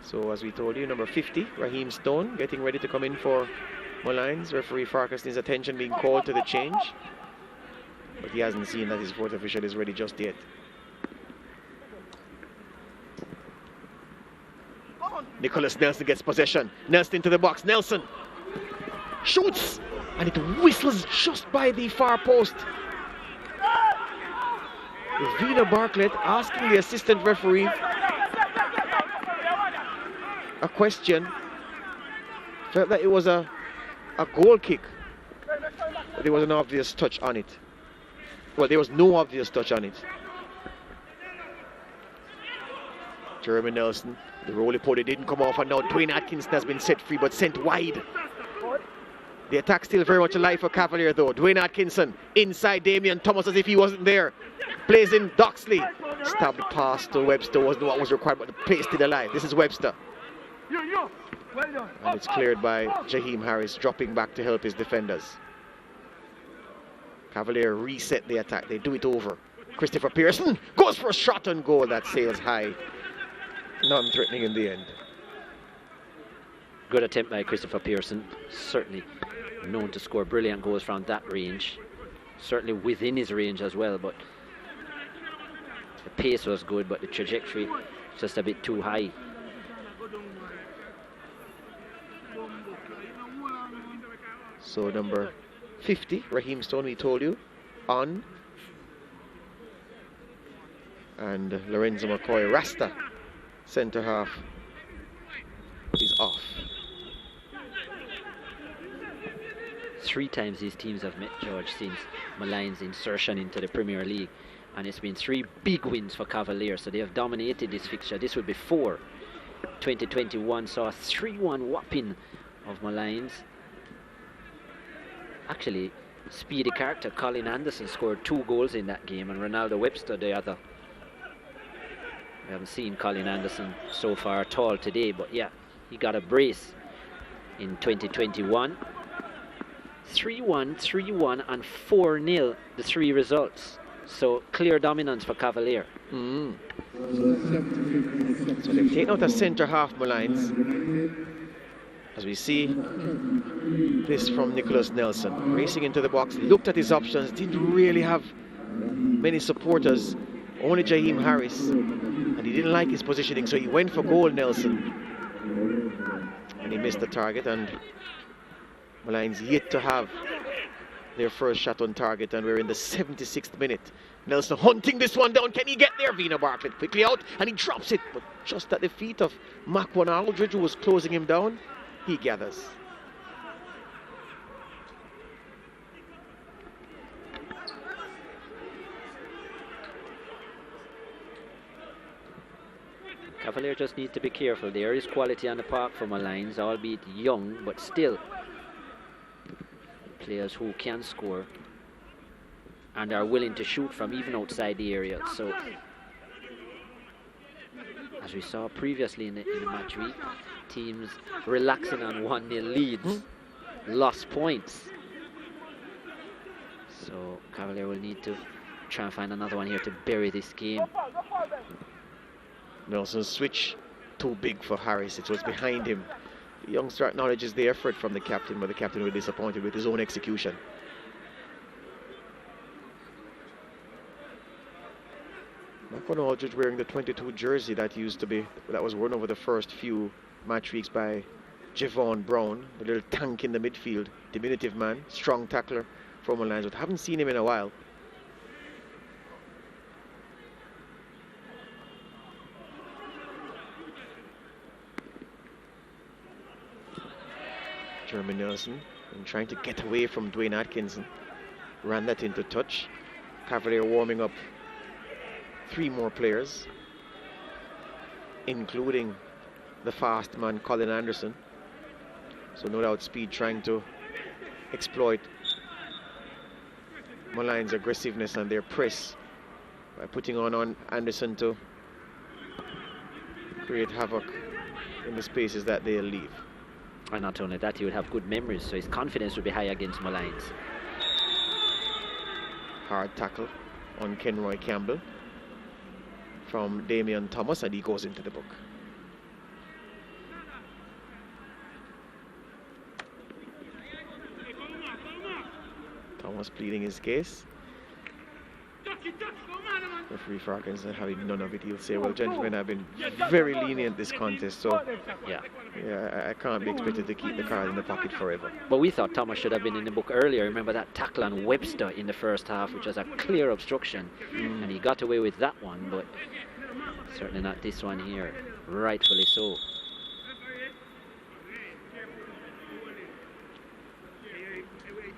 So as we told you, number 50, Raheem Stone, getting ready to come in for Molynes. Referee Farquharson's attention being called to the change, but he hasn't seen that his fourth official is ready just yet. Nicholas Nelson gets possession. Nelson into the box. Nelson shoots, and it whistles just by the far post. Vino Bartlett asking the assistant referee a question. Felt that it was a goal kick, but there was an obvious touch on it. Well, there was no obvious touch on it. Jeremy Nelson, the roly-poly didn't come off, and now Dwayne Atkinson has been set free but sent wide. The attack still very much alive for Cavalier though. Dwayne Atkinson inside Damian Thomas as if he wasn't there. Plays in Doxley. Stabbed pass to Webster wasn't what was required, but the play still alive. This is Webster. And it's cleared by Jaheim Harris, dropping back to help his defenders. Cavalier reset the attack. They do it over. Christopher Pearson goes for a shot on goal that sails high. Non-threatening in the end. Good attempt by Christopher Pearson. Certainly known to score brilliant goals from that range. Certainly within his range as well, but the pace was good, but the trajectory just a bit too high. So number 50, Raheem Stone, we told you, on. And Lorenzo McCoy, Rasta, centre half, is off. 3 times these teams have met, George, since Molynes' insertion into the Premier League. And it's been 3 big wins for Cavalier, so they have dominated this fixture. This would be 4. 2021 saw a 3-1 whopping of Molynes. Actually, speedy character Colin Anderson scored 2 goals in that game, and Ronaldo Webster the other. We haven't seen Colin Anderson so far at all today, but yeah, he got a brace in 2021. 3-1, 3-1 and 4-0 the 3 results. So clear dominance for Cavalier. So they've taken out a centre half, Molynes. As we see this from Nicholas Nelson. Racing into the box, looked at his options, didn't really have many supporters. Only Jaheim Harris. And he didn't like his positioning, so he went for goal, Nelson. And he missed the target, and Molynes yet to have their first shot on target, and we're in the 76th minute. Nelson hunting this one down. Can he get there? Vina Bartlett quickly out, and he drops it, but just at the feet of Makwan Aldridge, who was closing him down. He gathers. Cavalier just needs to be careful. There is quality on the park for Molynes, albeit young, but still players who can score and are willing to shoot from even outside the area. So, as we saw previously in the match week, teams relaxing on 1-0 leads, lost points. So Cavalier will need to try and find another one here to bury this game. Nelson's switch too big for Harris. It was behind him. The youngster acknowledges the effort from the captain, but the captain was disappointed with his own execution. Makwan Aldridge wearing the 22 jersey that was worn over the first few match weeks by Javon Brown, the little tank in the midfield, diminutive man, strong tackler from Molynes, but haven't seen him in a while. Jeremy Nelson, and trying to get away from Dwayne Atkinson, ran that into touch. Cavalier warming up 3 more players, including the fast man Colin Anderson. So no doubt speed trying to exploit Molynes' aggressiveness and their press by putting on Anderson to create havoc in the spaces that they'll leave. And not only that, he would have good memories, so his confidence would be high against Molynes. Hard tackle on Kenroy Campbell from Damian Thomas, and he goes into the book. Thomas pleading his case. Referee Farkins having none of it. He'll say, well, gentlemen, I've been very lenient this contest, so yeah, I can't be expected to keep the card in the pocket forever. But we thought Thomas should have been in the book earlier. Remember that tackle on Webster in the first half, which was a clear obstruction, and he got away with that one, but certainly not this one here, rightfully so.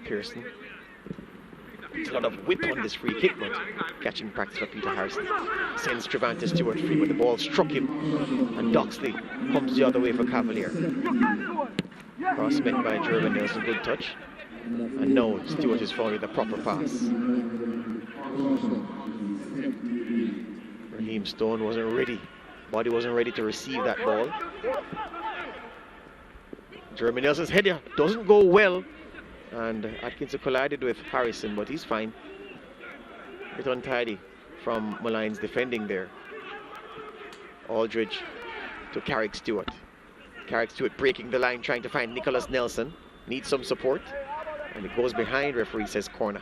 Pearson. It's a lot of whip on this free kick, but catching practice for Peter Harrison. Sends Trevante Stewart free, but the ball struck him, and Doxley comes the other way for Cavalier. Cross met by Jeremy Nelson, good touch. And now Stewart is following the proper pass. Raheem Stone wasn't ready. Body wasn't ready to receive that ball. Jeremy Nelson's header doesn't go well. And Atkinson collided with Harrison, but he's fine. A bit untidy from Molynes defending there. Aldridge to Carrick Stewart. Carrick Stewart breaking the line, trying to find Nicholas Nelson. Needs some support. And it goes behind, referee says corner.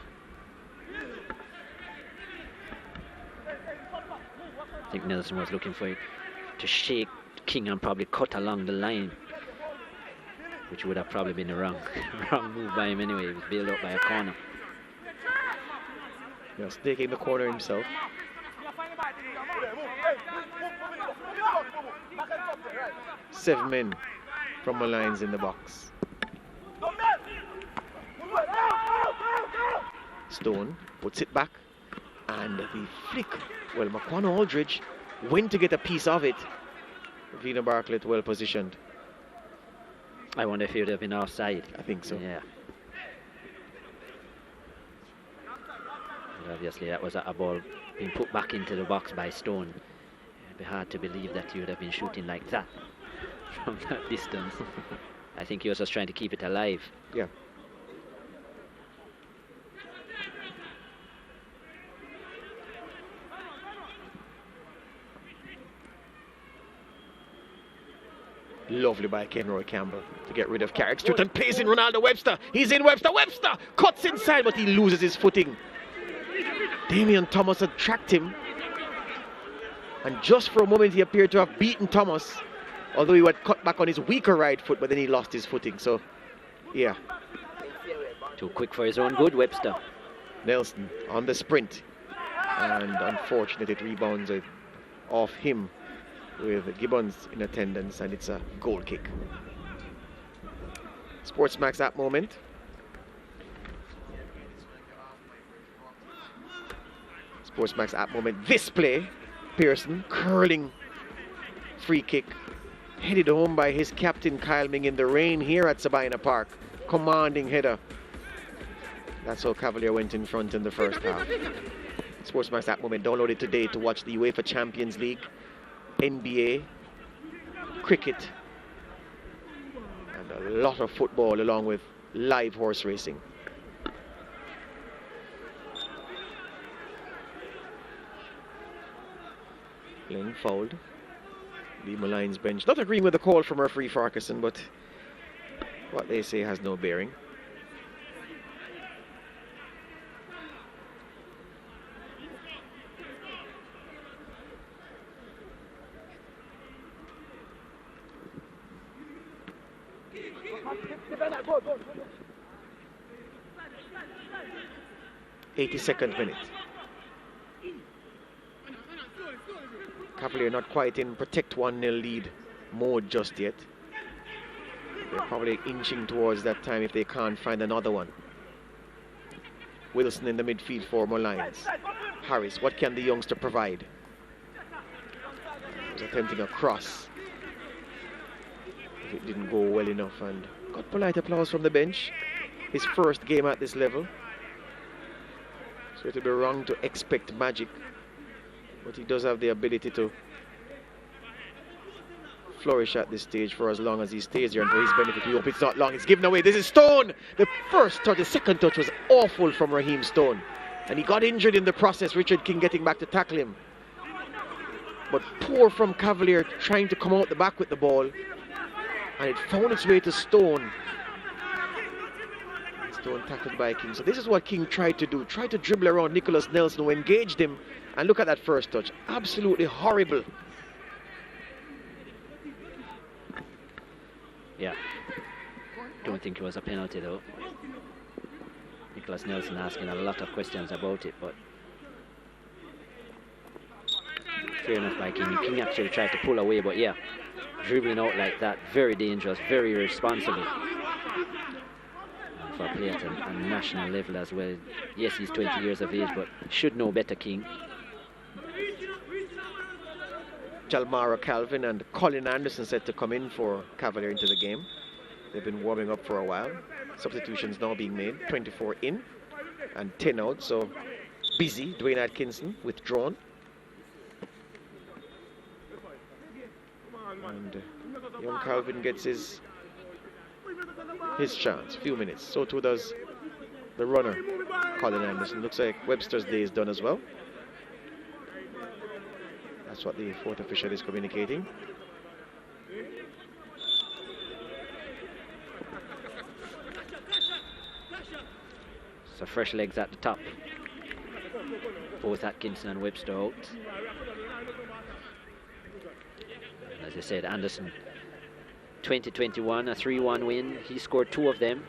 I think Nelson was looking for it to shake King and probably cut along the line, which would have probably been the wrong move by him anyway. He was bailed out by a corner. Yes, taking the corner himself. Seven men from Molynes in the box. Stone puts it back, and the flick. Well, Makwana Aldridge went to get a piece of it. Vina Bartlett well positioned. I wonder if he would have been offside. I think so. Yeah. But obviously, that was a ball being put back into the box by Stone. It'd be hard to believe that he would have been shooting like that from that distance. I think he was just trying to keep it alive. Yeah. Lovely by Kenroy Campbell to get rid of Carrick Stewart and plays in Ronaldo Webster. He's in Webster. Webster cuts inside, but he loses his footing. Damian Thomas had tracked him, and just for a moment he appeared to have beaten Thomas, although he had cut back on his weaker right foot, but then he lost his footing. So, yeah. Too quick for his own good, Webster. Nelson on the sprint, and unfortunately it rebounds off him, with Gibbons in attendance, and it's a goal kick. SportsMax at moment. SportsMax at moment. This play, Pearson curling free kick, headed home by his captain Kyle Ming in the rain here at Sabina Park. Commanding header. That's how Cavalier went in front in the first half. SportsMax at moment. Download it today to watch the UEFA Champions League, NBA, cricket, and a lot of football along with live horse racing. Playing fouled. The Molynes bench not agreeing with the call from referee Farquharson, but what they say has no bearing. (82nd minute). Cavalier not quite in protect 1-0 lead mode just yet. They're probably inching towards that time if they can't find another one. Wilson in the midfield for Molynes. Harris, what can the youngster provide? He was attempting a cross. It didn't go well enough, and got polite applause from the bench. His first game at this level. So it would be wrong to expect magic, but he does have the ability to flourish at this stage for as long as he stays here, and for his benefit we hope it's not long. It's given away. This is Stone. The first touch, the second touch was awful from Raheem Stone, and he got injured in the process. Richard King getting back to tackle him, but poor from Cavalier trying to come out the back with the ball, and it found its way to Stone. Stone tackled by King. So this is what King tried to do. Tried to dribble around Nicholas Nelson, who engaged him. And look at that first touch. Absolutely horrible. Yeah. Don't think it was a penalty though. Nicholas Nelson asking a lot of questions about it, but fair enough by King. King actually tried to pull away, but yeah, dribbling out like that, very dangerous, very irresponsible. For a player at a national level as well. Yes, he's 20 years of age, but should know better, King. Jalmara Calvin and Colin Anderson set to come in for Cavalier into the game. They've been warming up for a while. Substitutions now being made, 24 in and 10 out, so busy. Dwayne Atkinson withdrawn. And young Calvin gets his chance, few minutes. So too does the runner, Colin Anderson. Looks like Webster's day is done as well. That's what the fourth official is communicating. So fresh legs at the top. Both Atkinson and Webster out. And as I said, Anderson, 2021, a 3-1 win. He scored 2 of them.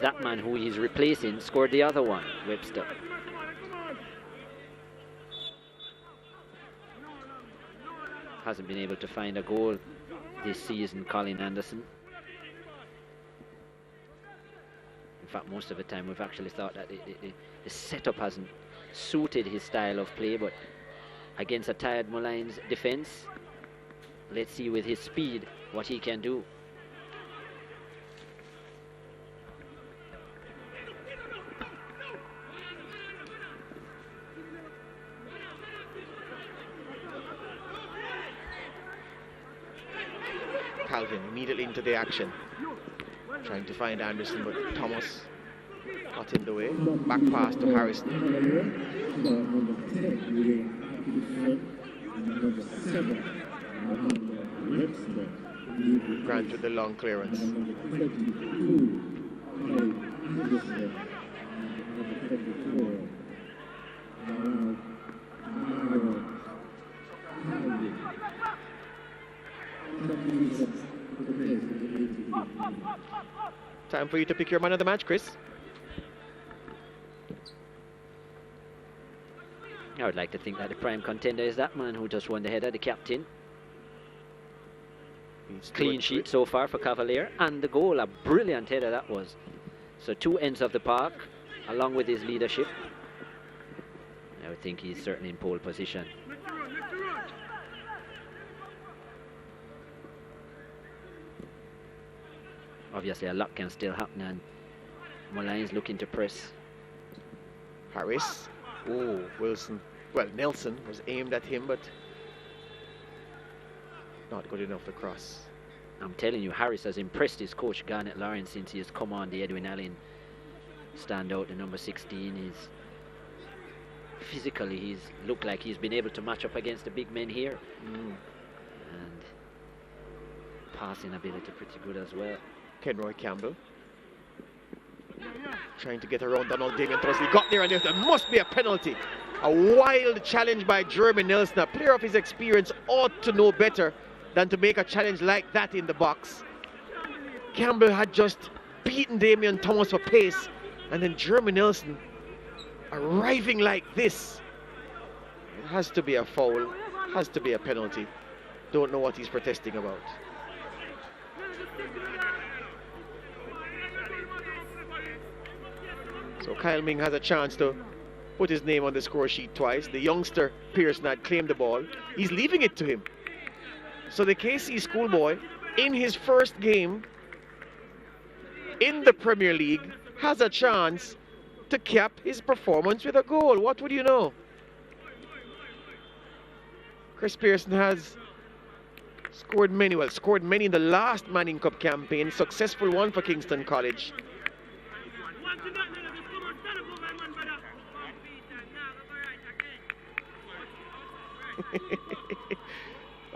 That man who he's replacing scored the other one, Webster. Hasn't been able to find a goal this season, Colin Anderson. In fact, most of the time we've actually thought that the setup hasn't suited his style of play, but against a tired Molynes defense, let's see with his speed what he can do. Calvin immediately into the action, trying to find Anderson, but Thomas got in the way. Back pass to Harrison. Grant with the long clearance. Time for you to pick your man of the match, Chris. I would like to think that the prime contender is that man who just won the header, the captain. Clean sheet so far for Cavalier, and the goal, a brilliant header that was. So 2 ends of the park, along with his leadership. I would think he's certainly in pole position. Obviously a lot can still happen, and Molynes looking to press. Harris. Oh, Wilson. Well, Nelson was aimed at him, but not good enough to cross. I'm telling you, Harris has impressed his coach, Garnet Lawrence, since he has come on the Edwin Allen standout, the number 16. He's physically, he's looked like he's been able to match up against the big men here. And passing ability pretty good as well. Kenroy Campbell trying to get around Donald Damien Thursday. Got there, and there must be a penalty. A wild challenge by Jeremy Nelson. A player of his experience ought to know better than to make a challenge like that in the box. Campbell had just beaten Damian Thomas for pace, and then Jeremy Nelson arriving like this. It has to be a foul, has to be a penalty. Don't know what he's protesting about. So Kyle Ming has a chance to put his name on the score sheet twice. The youngster Pearson had claimed the ball. He's leaving it to him. So the KC Schoolboy, in his first game in the Premier League, has a chance to cap his performance with a goal. What would you know? Chris Pearson has scored many in the last Manning Cup campaign. Successful one for Kingston College.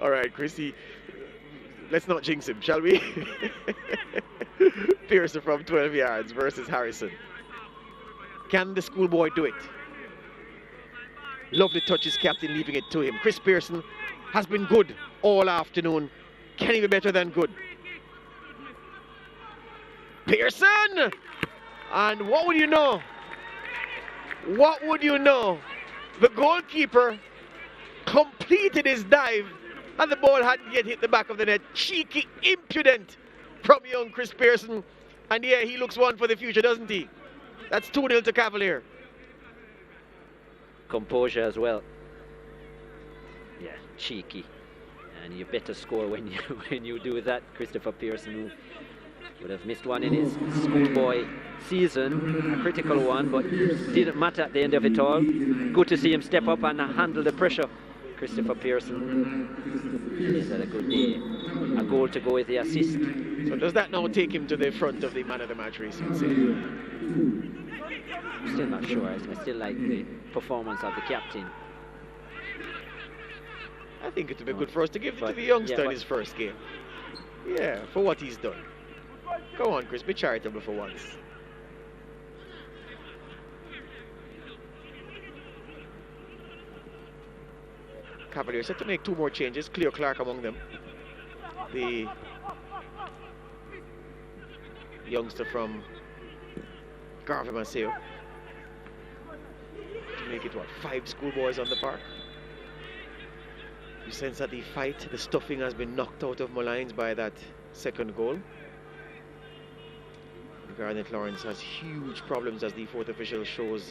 All right, Chrissy, let's not jinx him, shall we? Pearson from 12 yards versus Harrison. Can the Schoolboy do it? Lovely touches, captain, leaving it to him. Chris Pearson has been good all afternoon. Can he be better than good? Pearson! And what would you know? What would you know? The goalkeeper completed his dive, and the ball hadn't yet hit the back of the net. Cheeky, impudent from young Chris Pearson. And yeah, he looks one for the future, doesn't he? That's 2-0 to Cavalier. Composure as well. Yeah, cheeky. And you better score when you do that. Christopher Pearson, who Would have missed one in his schoolboy season, a critical one, but didn't matter at the end of it all. Good to see him step up and handle the pressure. Christopher Pearson. He's had a good day. A goal to go with the assist. So does that now take him to the front of the man of the match race, you'd say? I'm still not sure. I still like the performance of the captain. I think it would be good for us to give it to the youngster in his first game. Yeah, for what he's done. Go on, Chris, be charitable for once. Cavalier set to make 2 more changes, Cleo Clark among them. The youngster from Garvey Maceo. To make it, what, 5 schoolboys on the park? You sense that the fight, the stuffing has been knocked out of Molynes by that second goal. Garnet Lawrence has huge problems, as the 4th official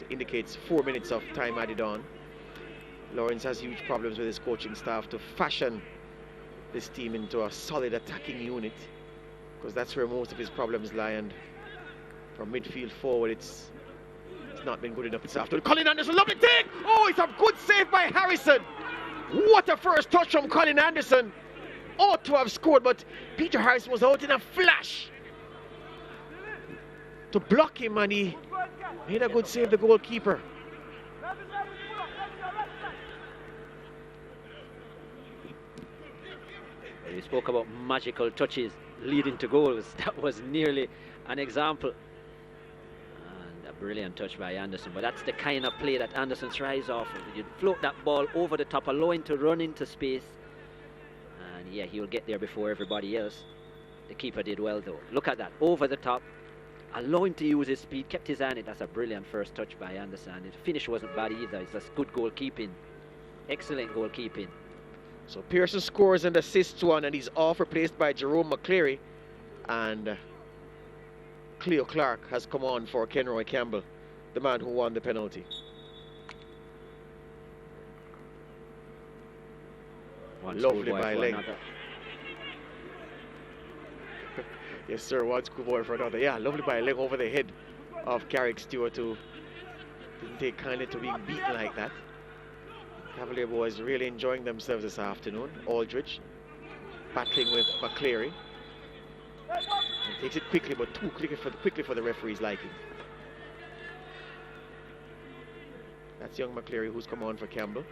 indicates 4 minutes of time added on. Lawrence has huge problems with his coaching staff to fashion this team into a solid attacking unit, because that's where most of his problems lie, and from midfield forward it's not been good enough this afternoon. Colin Anderson, lovely take! Oh, it's a good save by Harrison! What a first touch from Colin Anderson! Ought to have scored, but Peter Harrison was out in a flash to block him, and he made a good save, the goalkeeper. We spoke about magical touches leading to goals. That was nearly an example. And a brilliant touch by Anderson. But that's the kind of play that Anderson thrives off of. You float that ball over the top, allow him to run into space. And yeah, he'll get there before everybody else. The keeper did well though. Look at that, over the top. Allow him to use his speed, kept his hand in. That's a brilliant first touch by Anderson. The finish wasn't bad either. It's just good goalkeeping. Excellent goalkeeping. So Pearson scores and assists one, and he's off, replaced by Jerome McCleary. And Cleo Clark has come on for Kenroy Campbell, the man who won the penalty. Lovely by leg. Yes, sir, one schoolboy for another. Yeah, lovely by leg over the head of Carrick Stewart, who didn't take kindly to being beaten like that. Cavalier boys really enjoying themselves this afternoon. Aldridge battling with McCleary. And takes it quickly, but too quickly for the referee's liking. That's young McCleary who's come on for Campbell.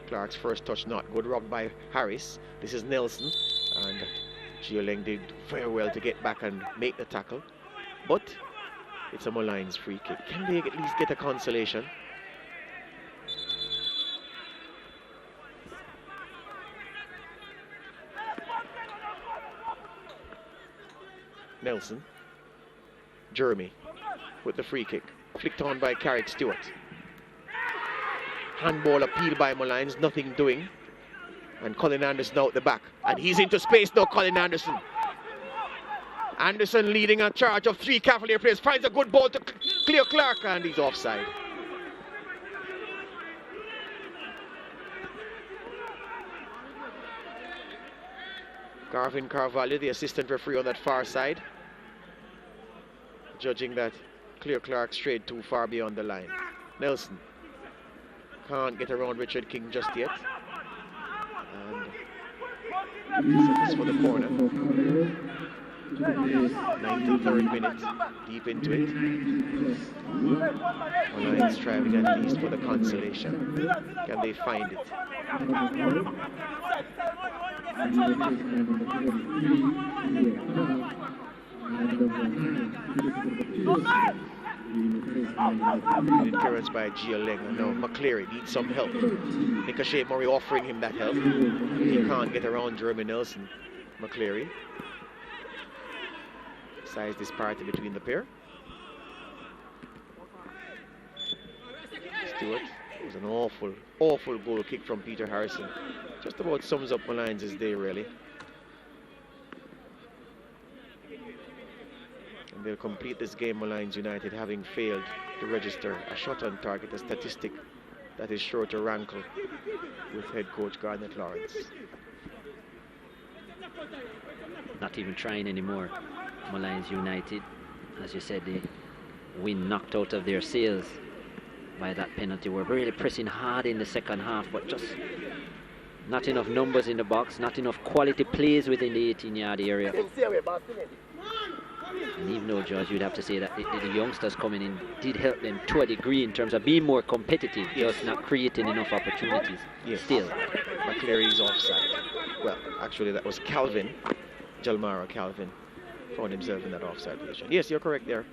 Clark's first touch not good, robbed by Harris. This is Nelson, and Gioleng did very well to get back and make the tackle, but it's a Molynes free kick. Can they at least get a consolation? Nelson, Jeremy with the free kick, flicked on by Carrick Stewart. Handball appeal by Molynes, nothing doing. And Colin Anderson out the back. And he's into space now, Colin Anderson. Anderson leading a charge of 3 Cavalier players. Finds a good ball to Cleo Clark, and he's offside. Garvin Carvalho, the assistant referee on that far side, judging that Cleo Clark strayed too far beyond the line. Nelson can't get around Richard King just yet. And this is for the corner. 93rd minute, deep into it. Molynes striving at least for the consolation. Can they find it? Clearance by Gioleng. Now McCleary needs some help. Ricochet Murray offering him that help. He can't get around Jeremy Nelson. McCleary. Size disparity between the pair. Stewart. It was an awful goal kick from Peter Harrison. Just about sums up Molynes' day, really. they'll complete this game, Molynes United, having failed to register a shot on target, a statistic that is sure to rankle with head coach Garnet Lawrence. Not even trying anymore. Molynes United, as you said, the wind knocked out of their sails by that penalty. We're really pressing hard in the second half, but just not enough numbers in the box, not enough quality plays within the 18-yard area. And even though, George, you'd have to say that the youngsters coming in did help them to a degree in terms of being more competitive, just not creating enough opportunities. Yes. Still. McCleary's offside. Well, actually, that was Calvin. Jalmara Calvin found himself in that offside position. Yes, you're correct there.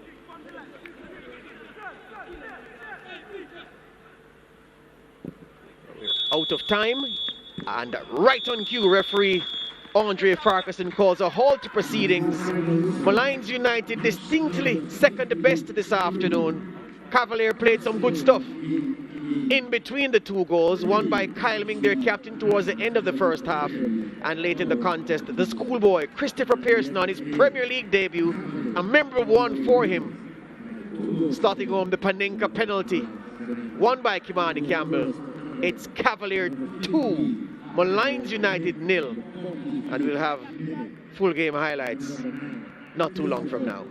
We're out of time. And right on cue, referee Andre Farquharson calls a halt to proceedings. Molynes United distinctly second best this afternoon. Cavalier played some good stuff in between the two goals, one by Kyle Ming, their captain, towards the end of the first half, and late in the contest, the schoolboy Christopher Pearson on his Premier League debut, a memorable one for him, starting home the Panenka penalty, won by Kimani Campbell. It's Cavalier 2, Molynes United 0, and we'll have full game highlights not too long from now.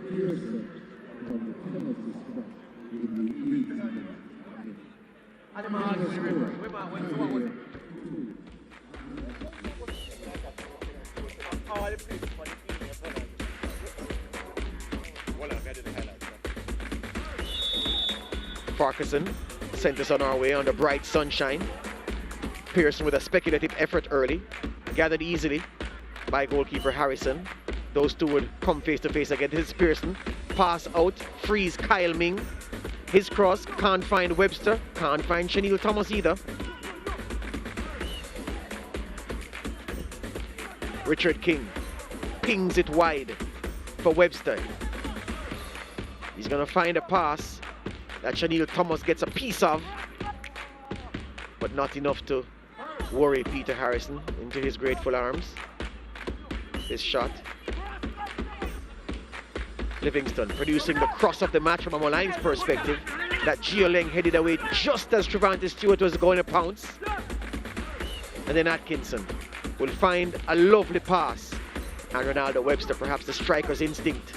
Farquharson sent us on our way under bright sunshine. Pearson with a speculative effort early, gathered easily by goalkeeper Harrison. Those two would come face to face again. This is Pearson. Pass out, frees Kyle Ming. His cross, can't find Webster, can't find Chanel Thomas either. Richard King pings it wide for Webster. He's gonna find a pass that Chanel Thomas gets a piece of, but not enough to worry Peter Harrison into his grateful arms. This shot. Livingston producing the cross of the match from a Molynes perspective. That Gio Leng headed away just as Trevante Stewart was going to pounce. And then Atkinson will find a lovely pass. And Ronaldo Webster, perhaps the striker's instinct,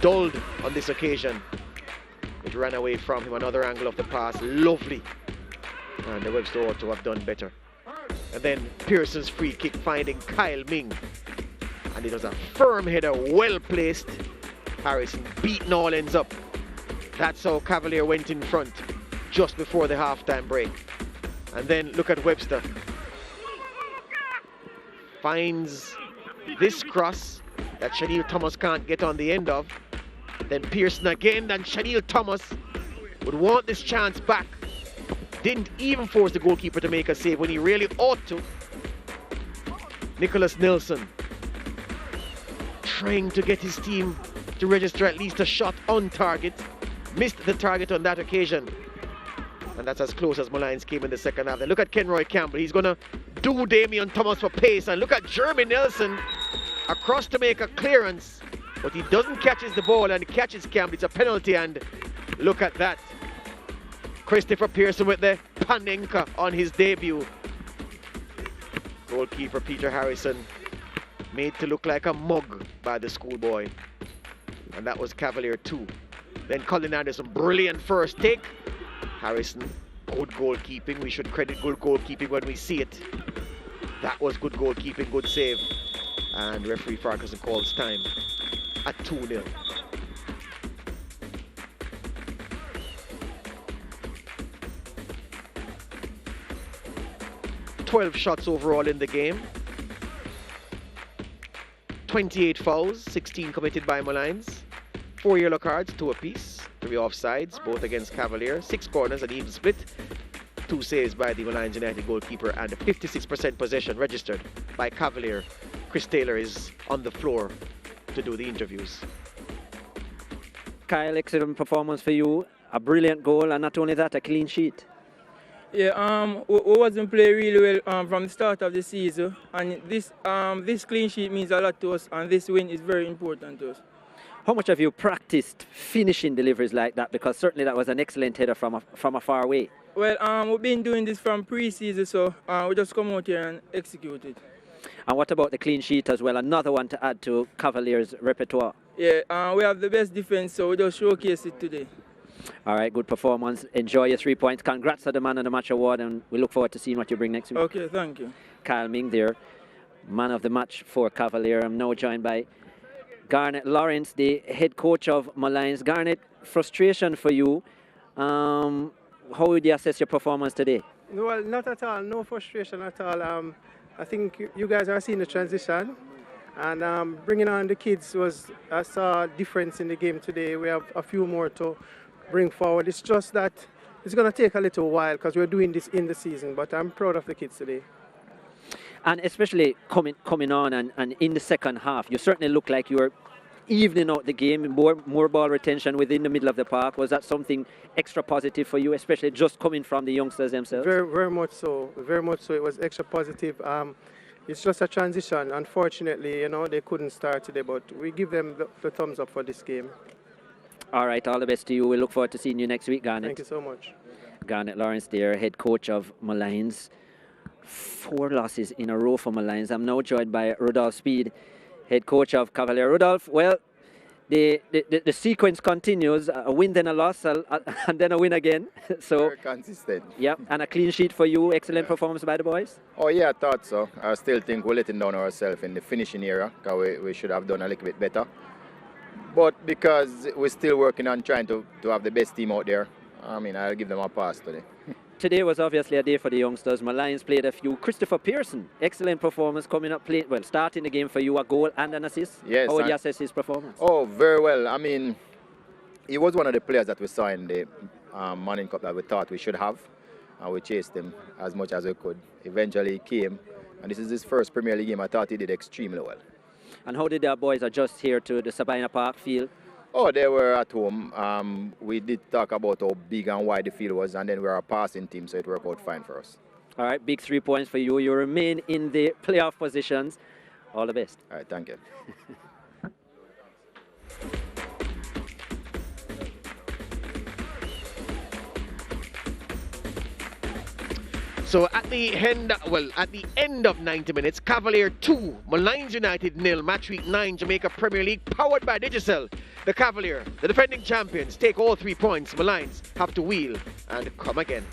dulled on this occasion. It ran away from him. Another angle of the pass, lovely. And the Webster ought to have done better. And then Pearson's free kick finding Kyle Ming. And it was a firm header, well placed. Harrison beating all ends up. That's how Cavalier went in front just before the halftime break. And then look at Webster. Finds this cross that Chanel Thomas can't get on the end of. Then Pearson again, and Chanel Thomas would want this chance back. Didn't even force the goalkeeper to make a save when he really ought to. Nicholas Nelson trying to get his team to register at least a shot on target. Missed the target on that occasion. And that's as close as Molynes came in the second half. Then look at Kenroy Campbell. He's going to do Damian Thomas for pace. And look at Jeremy Nelson across to make a clearance. But he doesn't catch the ball and catches Campbell. It's a penalty, and look at that. Christopher Pearson with the Panenka on his debut. Goalkeeper Peter Harrison made to look like a mug by the schoolboy. And that was Cavalier 2. Then Colin Anderson, brilliant first take. Harrison, good goalkeeping. We should credit good goalkeeping when we see it. That was good goalkeeping, good save. And referee Farquharson calls time at 2-0. "12 shots overall in the game. 28 fouls, 16 committed by Molynes. 4 yellow cards, 2 apiece. 3 offsides, both against Cavalier. 6 corners, an even split. 2 saves by the Molynes United goalkeeper, and a 56% possession registered by Cavalier. Chris Taylor is on the floor to do the interviews. Kyle, excellent performance for you. A brilliant goal, and not only that, a clean sheet. Yeah, we wasn't playing really well from the start of the season, and this clean sheet means a lot to us, and this win is very important to us. How much have you practiced finishing deliveries like that? Because certainly that was an excellent header from a far away. Well, we've been doing this from pre-season, so we just come out here and execute it. And what about the clean sheet as well? Another one to add to Cavalier's repertoire. Yeah, we have the best defense, so we just showcase it today. All right, good performance. Enjoy your 3 points. Congrats to the Man of the Match award, and we look forward to seeing what you bring next week. Okay, thank you. Kyle Ming there, Man of the Match for Cavalier. I'm now joined by Garnet Lawrence, the head coach of Molynes. Garnet, frustration for you. How would you assess your performance today? Well, not at all. No frustration at all. I think you guys are seeing the transition. And bringing on the kids I saw a difference in the game today. We have a few more to bring forward. It's just that it's going to take a little while because we're doing this in the season. But I'm proud of the kids today. And especially coming on and in the second half, you certainly look like you were evening out the game, more ball retention within the middle of the park. Was that something extra positive for you, especially just coming from the youngsters themselves? Very, very much so. Very much so. It was extra positive. It's just a transition. Unfortunately, they couldn't start today, but we give them the thumbs up for this game. All right, all the best to you. We look forward to seeing you next week, Garnet. Thank you so much. Garnet Lawrence there, head coach of Molynes. 4 losses in a row for Molynes. I'm now joined by Rudolph Speed, head coach of Cavalier. Rudolph, well, the sequence continues, a win then a loss and then a win again. So very consistent. Yeah, and a clean sheet for you. Excellent performance by the boys. Oh yeah, I thought so. I still think we're letting down ourselves in the finishing area because we should have done a little bit better. But because we're still working on trying to have the best team out there, I'll give them a pass today. Today was obviously a day for the youngsters. Molynes played a few. Christopher Pearson, excellent performance coming up, starting the game for you, a goal and an assist. Yes. How would you assess his performance? Oh, very well. He was one of the players that we saw in the Morning Cup that we thought we should have, and we chased him as much as we could. Eventually he came, and this is his first Premier League game. I thought he did extremely well. And how did our boys adjust here to the Sabina Park field? Oh, they were at home. We did talk about how big and wide the field was, and then we were a passing team, so it worked out fine for us. All right, big 3 points for you. You remain in the playoff positions. All the best. All right, thank you. So at the end of 90 minutes, Cavalier 2, Molynes United 0, Match Week 9, Jamaica Premier League, powered by Digicel. The Cavalier, the defending champions, take all 3 points. Molynes have to wheel and come again.